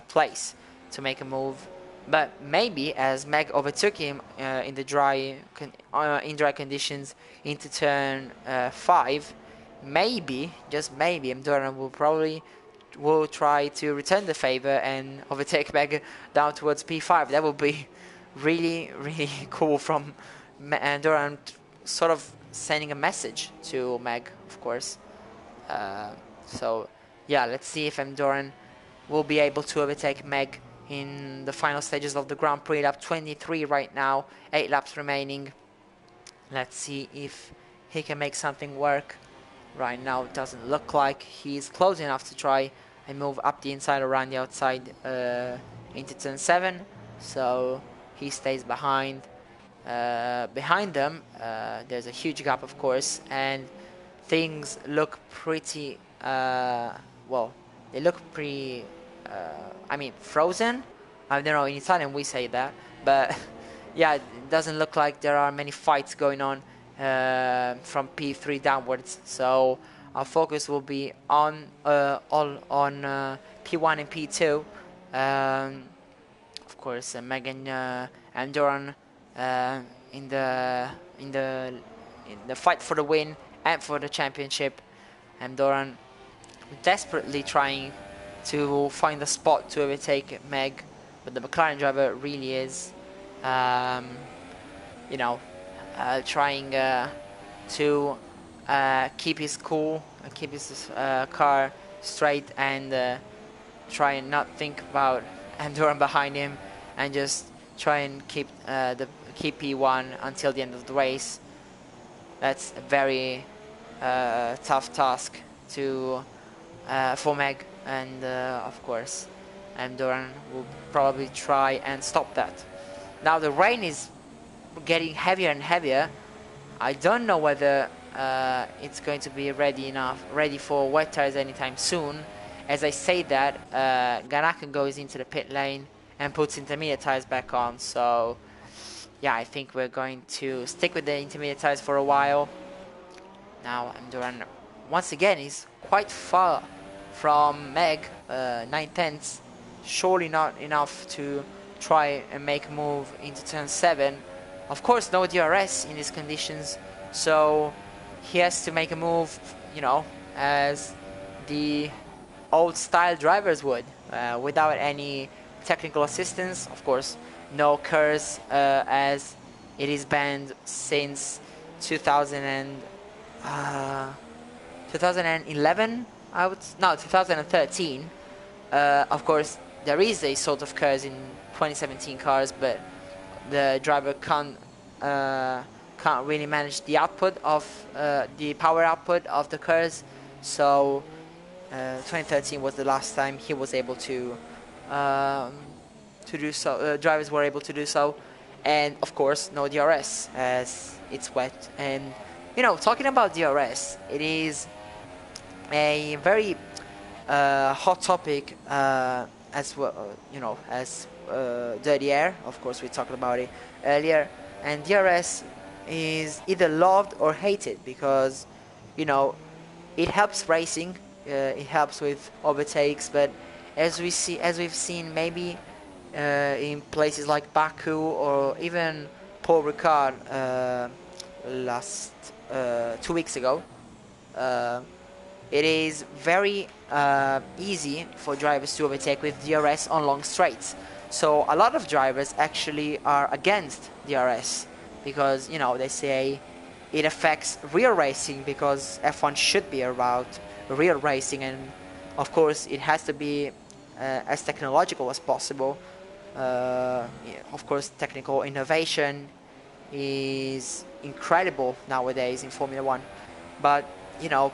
place to make a move. But maybe as Meg overtook him in the dry conditions into turn 5, maybe, just maybe, Doran will try to return the favor and overtake Meg down towards P5. That would be really, really cool from Doran sort of sending a message to Meg, of course. So yeah, let's see if Doran will be able to overtake Meg in the final stages of the Grand Prix. Lap 23 right now, 8 laps remaining. Let's see if he can make something work. Right now it doesn't look like he's close enough to try and move up the inside around the outside into turn 7, so he stays behind. Behind them there's a huge gap, of course, and things look pretty well, they look pretty I mean frozen. I don't know, in Italian we say that, but yeah, it doesn't look like there are many fights going on from P3 downwards. So our focus will be on P1 and P2. Of course, Megan and Doran in the fight for the win and for the championship. And Doran desperately trying to find a spot to overtake Meg, but the McLaren driver really is, you know, trying to keep his cool, keep his car straight, and try and not think about Doran behind him, and just try and keep P1 until the end of the race. That's a very tough task to for Meg, and of course, Doran will probably try and stop that. Now the rain is getting heavier and heavier. I don't know whether it's going to be ready for wet tires anytime soon. As I say that, Ganaka goes into the pit lane and puts intermediate tires back on. So yeah, I think we're going to stick with the intermediate tires for a while. Now Doran once again is quite far from Meg, 9/10. Surely not enough to try and make a move into turn 7. Of course, no DRS in these conditions, so he has to make a move, you know, as the old style drivers would, without any technical assistance. Of course, no curse, as it is banned since 2011. 2013. Of course, there is a sort of curse in 2017 cars, but the driver can't really manage the output of the power output of the cars. So 2013 was the last time he was able to do so. Drivers were able to do so, and of course no DRS as it's wet. And you know, talking about DRS, it is a very hot topic as well. You know, as dirty air. Of course, we talked about it earlier, and DRS is either loved or hated because, you know, it helps racing, it helps with overtakes, but as we've seen maybe in places like Baku or even Paul Ricard last 2 weeks ago, it is very easy for drivers to overtake with DRS on long straights. So a lot of drivers actually are against DRS because, you know, they say it affects real racing because F1 should be about real racing, and of course it has to be as technological as possible. Yeah, of course, technical innovation is incredible nowadays in Formula 1, but, you know,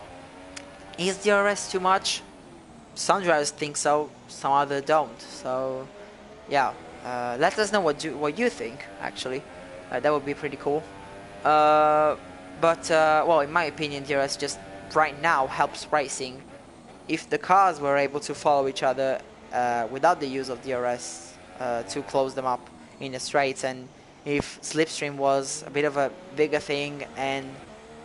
is DRS too much? Some drivers think so, some others don't. So yeah, let us know what you think, actually. That would be pretty cool. But well, in my opinion, DRS just right now helps racing. If the cars were able to follow each other without the use of DRS to close them up in the straights, and if slipstream was a bit of a bigger thing, and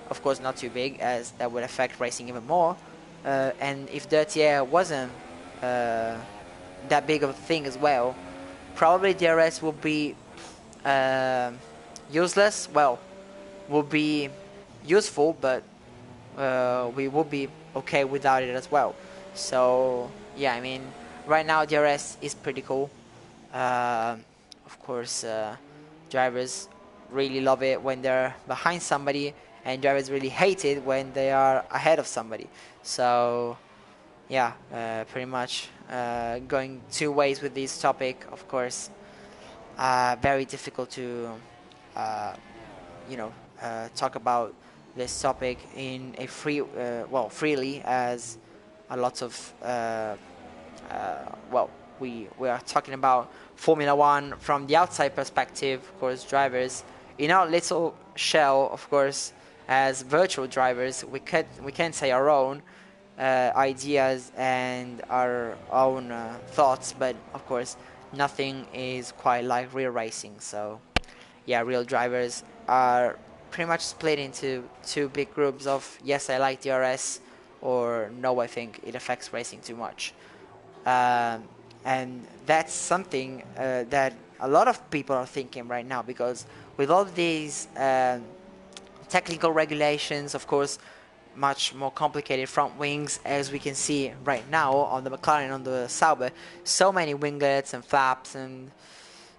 of course not too big as that would affect racing even more, and if dirty air wasn't that big of a thing as well, probably DRS would be useless. Well, would be useful, but we would be okay without it as well. So yeah, I mean, right now DRS is pretty cool. Of course, drivers really love it when they're behind somebody, and drivers really hate it when they are ahead of somebody. So yeah, pretty much going two ways with this topic. Of course, very difficult to uh, talk about this topic in a freely, as a lot of we are talking about Formula One from the outside perspective, of course, drivers in our little shell, of course, as virtual drivers. We can say our own ideas and our own thoughts, but of course, nothing is quite like real racing. So yeah, real drivers are pretty much split into two big groups of yes, I like DRS, or no, I think it affects racing too much. And that's something that a lot of people are thinking right now, because with all these technical regulations, of course, much more complicated front wings, as we can see right now on the McLaren, on the Sauber, so many winglets and flaps and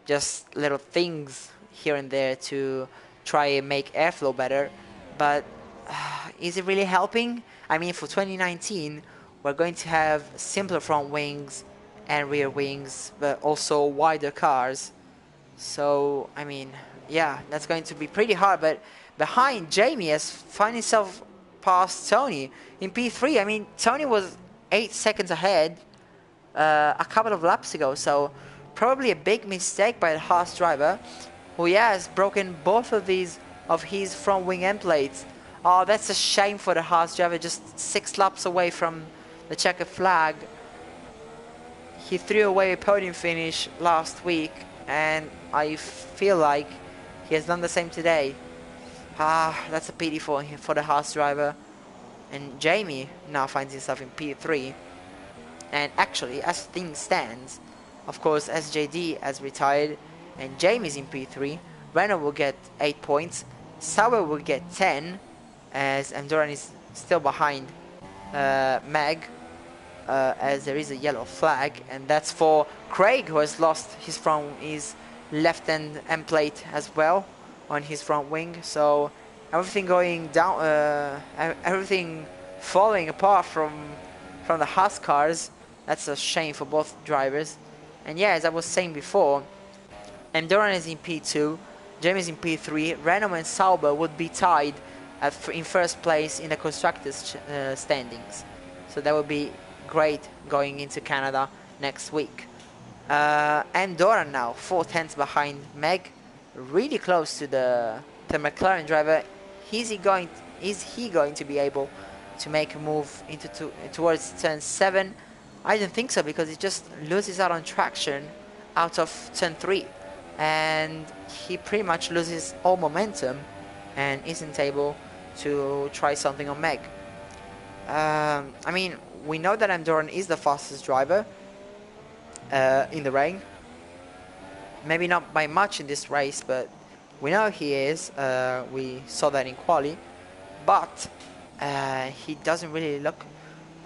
just little things here and there to try and make airflow better. But is it really helping? I mean, for 2019, we're going to have simpler front wings and rear wings, but also wider cars. So, I mean, yeah, that's going to be pretty hard. But behind, Jamie has found himself past Tony in P3. I mean, Tony was 8 seconds ahead a couple of laps ago, so probably a big mistake by the Haas driver, who has broken both of his front wing end plates. Oh, that's a shame for the Haas driver, just 6 laps away from the checkered flag. He threw away a podium finish last week, and I feel like he has done the same today. That's a pity for the Haas driver. And Jamie now finds himself in P3. And actually, as things stands, of course, SJD has retired, and Jamie's in P3. Renault will get 8 points. Sauber will get 10, as Andorran is still behind Meg, as there is a yellow flag, and that's for Craig, who has lost his left end plate as well on his front wing. So everything going down, everything falling apart from the Haas cars. That's a shame for both drivers. And yeah, as I was saying before, Andorran is in P2, James in P3, Renault and Sauber would be tied in first place in the constructors' standings. So that would be great going into Canada next week. Andorran now 4 tenths behind Meg, really close to the McLaren driver. Is he going to be able to make a move towards turn 7? I don't think so, because he just loses out on traction out of turn 3, and he pretty much loses all momentum and isn't able to try something on Meg. I mean, we know that Andorran is the fastest driver in the rain. Maybe not by much in this race, but we know he is. We saw that in quali, but he doesn't really look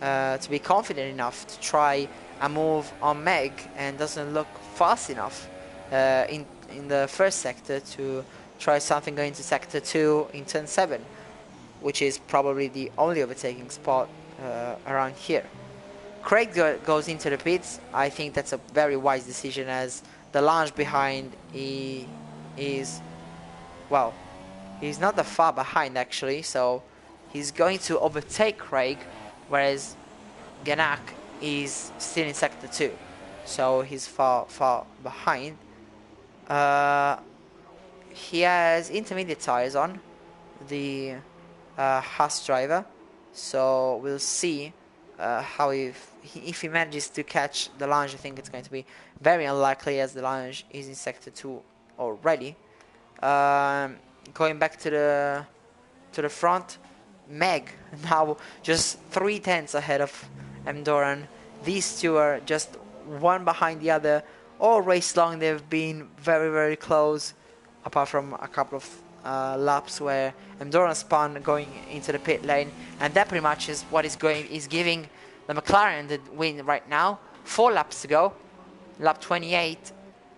to be confident enough to try a move on Meg, and doesn't look fast enough in the first sector to try something going to sector 2 in turn 7, which is probably the only overtaking spot around here. Craig goes into the pits. I think that's a very wise decision, as the launch behind is, well, he's not that far behind actually, so he's going to overtake Craig, whereas Ganak is still in sector 2, so he's far behind. He has intermediate tires on, the Haas driver, so we'll see how if he manages to catch the lunge. I think it's going to be very unlikely, as the lunge is in sector 2 already. Going back to the front, Meg now just 3 tenths ahead of Andorran. These two are just one behind the other all race long. They've been very close, apart from a couple of laps where Andorran spun going into the pit lane, and that pretty much is what is giving the McLaren the win right now. 4 laps to go, lap 28,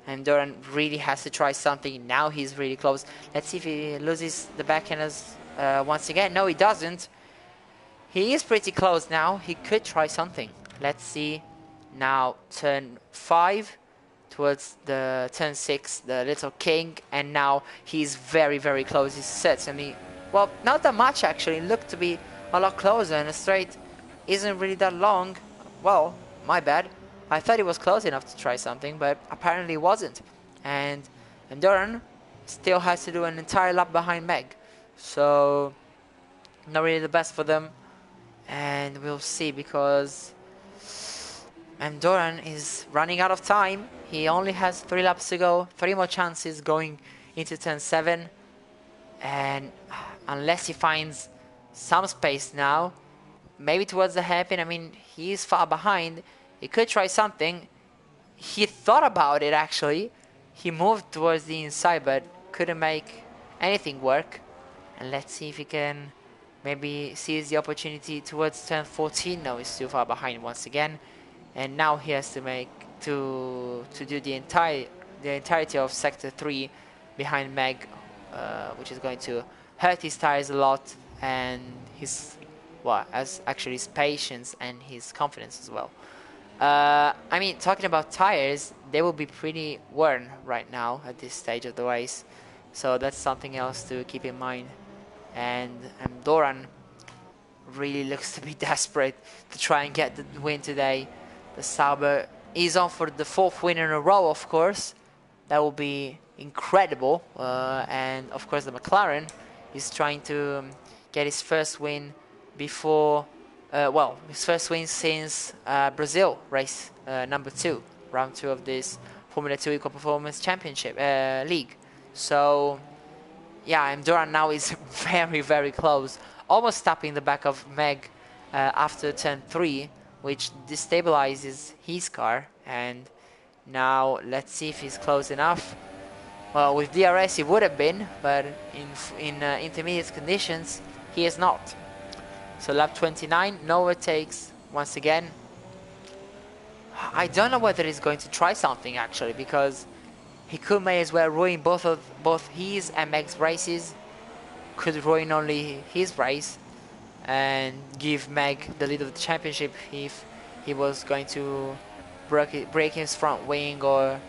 and Doran really has to try something. Now he's really close. Let's see if he loses the backhanders once again. No, he doesn't. He is pretty close now. He could try something. Let's see. Now turn 5 towards the turn 6, the little king, and now he's very, very close. He's certainly, well, not that much actually. It looked to be a lot closer, and the straight isn't really that long. Well, my bad. I thought it was close enough to try something, but apparently it wasn't. And Doran still has to do an entire lap behind Meg. So, not really the best for them. And we'll see, because Doran is running out of time. He only has 3 laps to go, 3 more chances going into turn 7. And unless he finds some space now, maybe towards the hairpin, I mean, he is far behind. He could try something. He thought about it actually. He moved towards the inside, but couldn't make anything work. And let's see if he can maybe seize the opportunity towards turn 14. No, he's too far behind once again. And now he has to make to do the entirety of sector 3 behind Meg, which is going to hurt his tires a lot, and his, well, as actually his patience and his confidence as well. I mean, talking about tires, they will be pretty worn right now at this stage of the race, so that's something else to keep in mind. And Doran really looks to be desperate to try and get the win today. The Sauber is on for the 4th win in a row, of course. That will be incredible. And of course the McLaren is trying to get his first win before, well, his first win since Brazil race number 2, round 2 of this Formula 2 Equal Performance Championship League. So yeah, and Doran now is very, very close, almost tapping the back of Meg after turn 3, which destabilizes his car. And now let's see if he's close enough. Well, with DRS he would have been, but in intermediate conditions he is not. So lap 29, no overtakes once again. I don't know whether he's going to try something actually, because he could may as well ruin both his and Meg's races. Could ruin only his race and give Meg the lead of the championship if he was going to break his front wing, or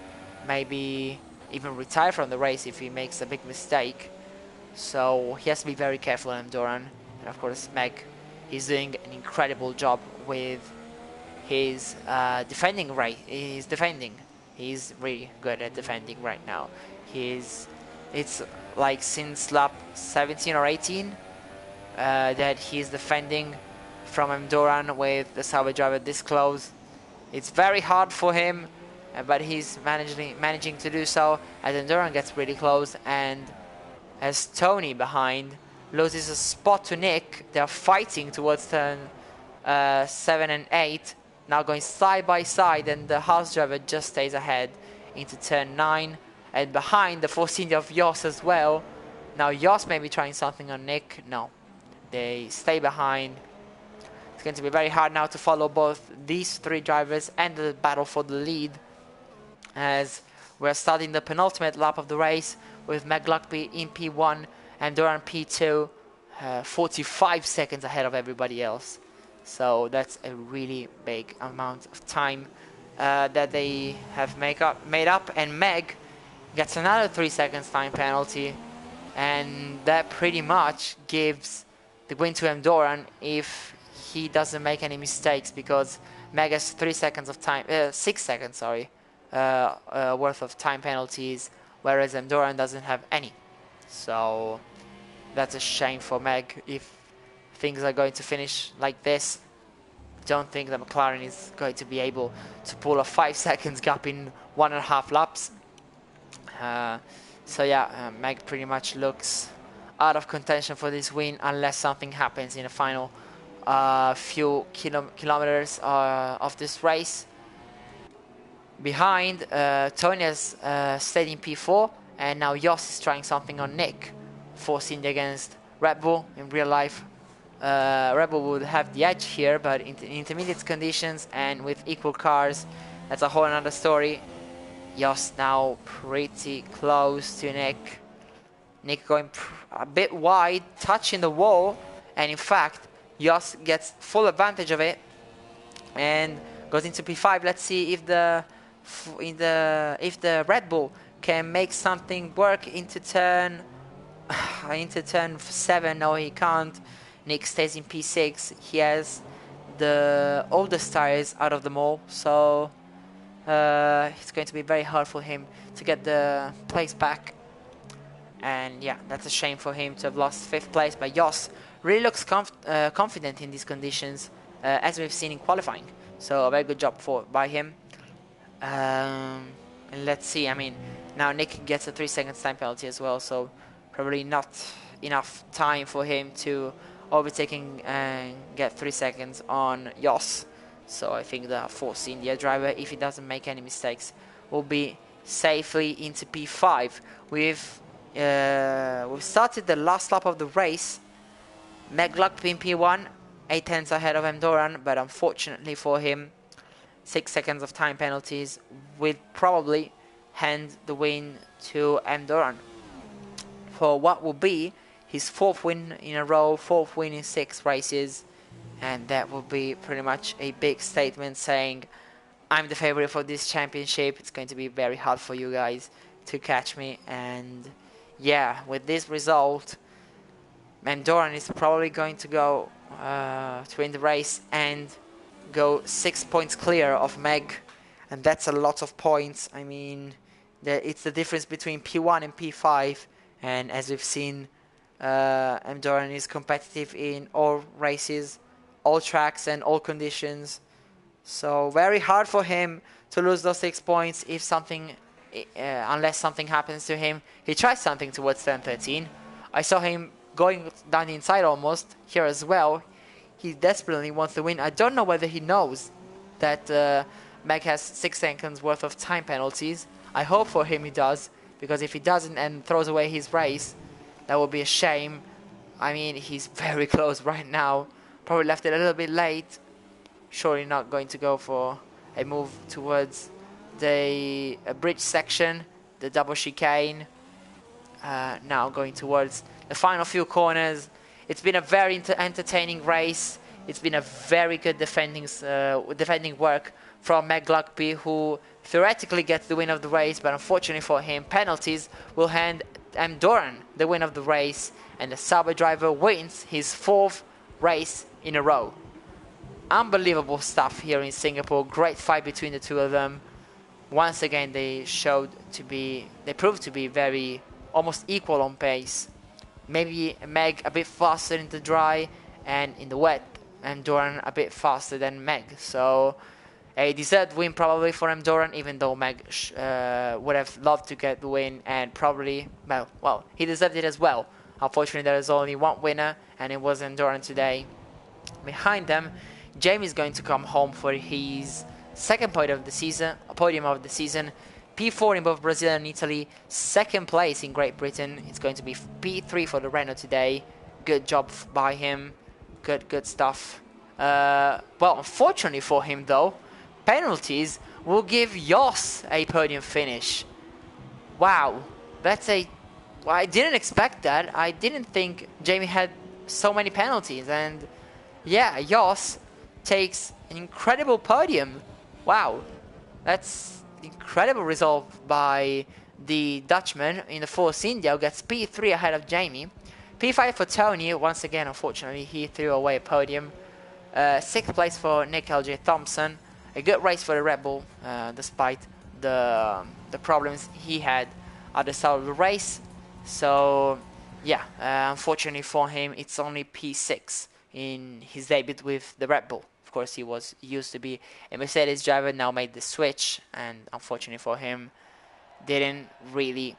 maybe even retire from the race if he makes a big mistake. So he has to be very careful on Doran. And of course Meg is doing an incredible job with his defending right. He's really good at defending right now. It's like since lap 17 or 18 that he's defending from Doran with the Sauber driver this close. It's very hard for him, but he's managing to do so as Doran gets really close, and as Tony behind loses a spot to Nick. They're fighting towards turn 7 and 8, now going side by side, and the Haas driver just stays ahead into turn 9, and behind the Force India of Jos as well. Now Jos may be trying something on Nick. No, they stay behind. It's going to be very hard now to follow both these 3 drivers and the battle for the lead, as we're starting the penultimate lap of the race with McLaughlin in P1 and Doran P2, 45 seconds ahead of everybody else. So that's a really big amount of time that they have made up, and Meg gets another 3 seconds time penalty, and that pretty much gives the win to Doran if he doesn't make any mistakes, because Meg has 3 seconds of time, 6 seconds, sorry, worth of time penalties, whereas Doran doesn't have any. So that's a shame for Meg if things are going to finish like this. Don't think that McLaren is going to be able to pull a 5 seconds gap in 1.5 laps. So yeah, Meg pretty much looks out of contention for this win unless something happens in the final few kilometers of this race. Behind, Tony has stayed in P4, and now Jos is trying something on Nick, forcing against Red Bull. In real life, Red Bull would have the edge here, but in intermediate conditions and with equal cars, that's a whole another story. Jos now pretty close to Nick. Nick going a bit wide, touching the wall, and in fact, Jos gets full advantage of it and goes into P5. Let's see if the Red Bull can make something work into turn 7. No, he can't. Nick stays in P6. He has the oldest tires out of them all, so it's going to be very hard for him to get the place back. And yeah, that's a shame for him to have lost 5th place. But Jos really looks confident in these conditions, as we've seen in qualifying. So a very good job by him. And let's see. I mean, now Nick gets a 3 seconds time penalty as well. So probably not enough time for him to overtaking and get 3 seconds on Jos. So I think the Force India driver, if he doesn't make any mistakes, will be safely into P5. We've started the last lap of the race. Meg Luckby in P1, 8 tenths ahead of Emdoran, but unfortunately for him, 6 seconds of time penalties will probably hand the win to Emdoran for what will be his 4th win in a row, 4th win in 6 races, and that will be pretty much a big statement saying, I'm the favorite for this championship. It's going to be very hard for you guys to catch me. And yeah, with this result, Emdoran is probably going to go to win the race and go 6 points clear of Meg, and that's a lot of points. I mean, it's the difference between P1 and P5, and as we've seen, Emdoran is competitive in all races, all tracks and all conditions. So very hard for him to lose those 6 points if something, unless something happens to him. He tries something towards turn 13. I saw him going down the inside almost here as well. He desperately wants to win. I don't know whether he knows that Meg has 6 seconds worth of time penalties. I hope for him he does, because if he doesn't and throws away his race, that would be a shame. I mean, he's very close right now. Probably left it a little bit late. Surely not going to go for a move towards the bridge section, the double chicane. Now going towards the final few corners. It's been a very entertaining race. It's been a very good defending work from Meg Luckby, who theoretically gets the win of the race, but unfortunately for him, penalties will hand Emdoran the win of the race, and the Sauber driver wins his 4th race in a row. Unbelievable stuff here in Singapore. Great fight between the two of them. Once again, they proved to be very almost equal on pace. Maybe Meg a bit faster in the dry, and in the wet, Emdoran a bit faster than Meg. So a deserved win probably for Emdoran, even though Meg would have loved to get the win, and probably, well, he deserved it as well. Unfortunately, there is only one winner, and it was Emdoran today. Behind them, Jamie's going to come home for his 2nd podium of the season. P4 in both Brazil and Italy, 2nd place in Great Britain. It's going to be P3 for the Renault today. Good job by him. Good stuff. Well, unfortunately for him though, penalties will give Jos a podium finish. Wow, I didn't expect that. I didn't think Jamie had so many penalties, and yeah, Jos takes an incredible podium. Wow, that's incredible result by the Dutchman in the Force India, who gets P3 ahead of Jamie. P5 for Tony. Once again, unfortunately, he threw away a podium. 6th place for Nick L.J. Thompson. A good race for the Red Bull, despite the problems he had at the start of the race. So, yeah, unfortunately for him, it's only P6 in his debut with the Red Bull. Of course, he used to be a Mercedes driver, now made the switch, and unfortunately for him, didn't really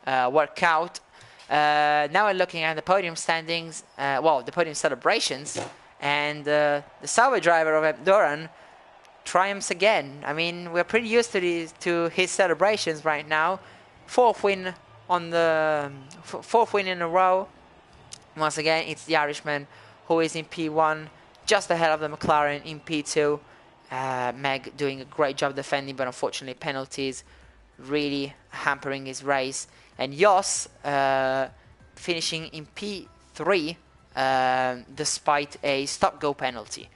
work out. Now we're looking at the podium standings, the podium celebrations, and the Sauber driver of Emdoran triumphs again. I mean, we're pretty used to his celebrations right now. 4th win in a row. Once again, it's the Irishman who is in P1, just ahead of the McLaren in P2. Meg doing a great job defending, but unfortunately penalties really hampering his race. And Jos finishing in P3 despite a stop-go penalty.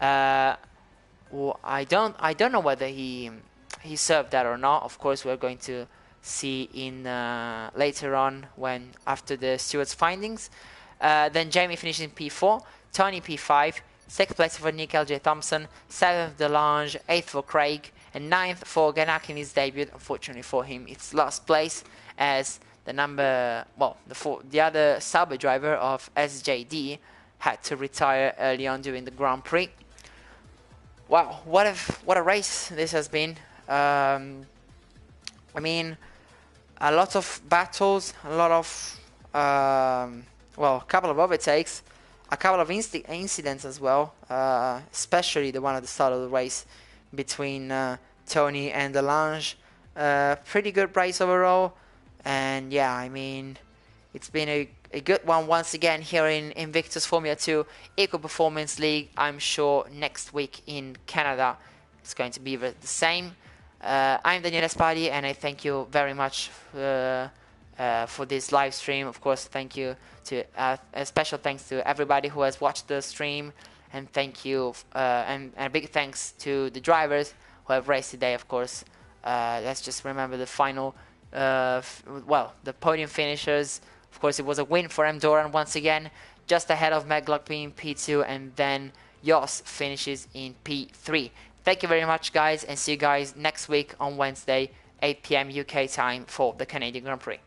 Well, I don't know whether he served that or not. Of course, we're going to see in later on when after the stewards' findings. Then Jamie finished in P4, Tony P5, 6th place for Nick L.J. Thompson, 7th Delange, 8th for Craig, and 9th for Ganak in his debut. Unfortunately for him, it's last place as the other Sauber driver of SJD had to retire early on during the Grand Prix. Wow, what a race this has been. I mean, a lot of battles, a lot of a couple of overtakes, a couple of incidents as well, especially the one at the start of the race between Tony and Delange. Pretty good race overall, and yeah, I mean, it's been a good one once again here in Invictus Formula 2 Eco Performance League. I'm sure next week in Canada it's going to be the same. I'm Daniele Spadi, and I thank you very much for this live stream. Of course, thank you to a special thanks to everybody who has watched the stream, and thank you and a big thanks to the drivers who have raced today. Of course, let's just remember the final, the podium finishers. Of course, it was a win for M. Doran once again, just ahead of Meglock being P2, and then Jos finishes in P3. Thank you very much, guys, and see you guys next week on Wednesday, 8 p.m. UK time for the Canadian Grand Prix.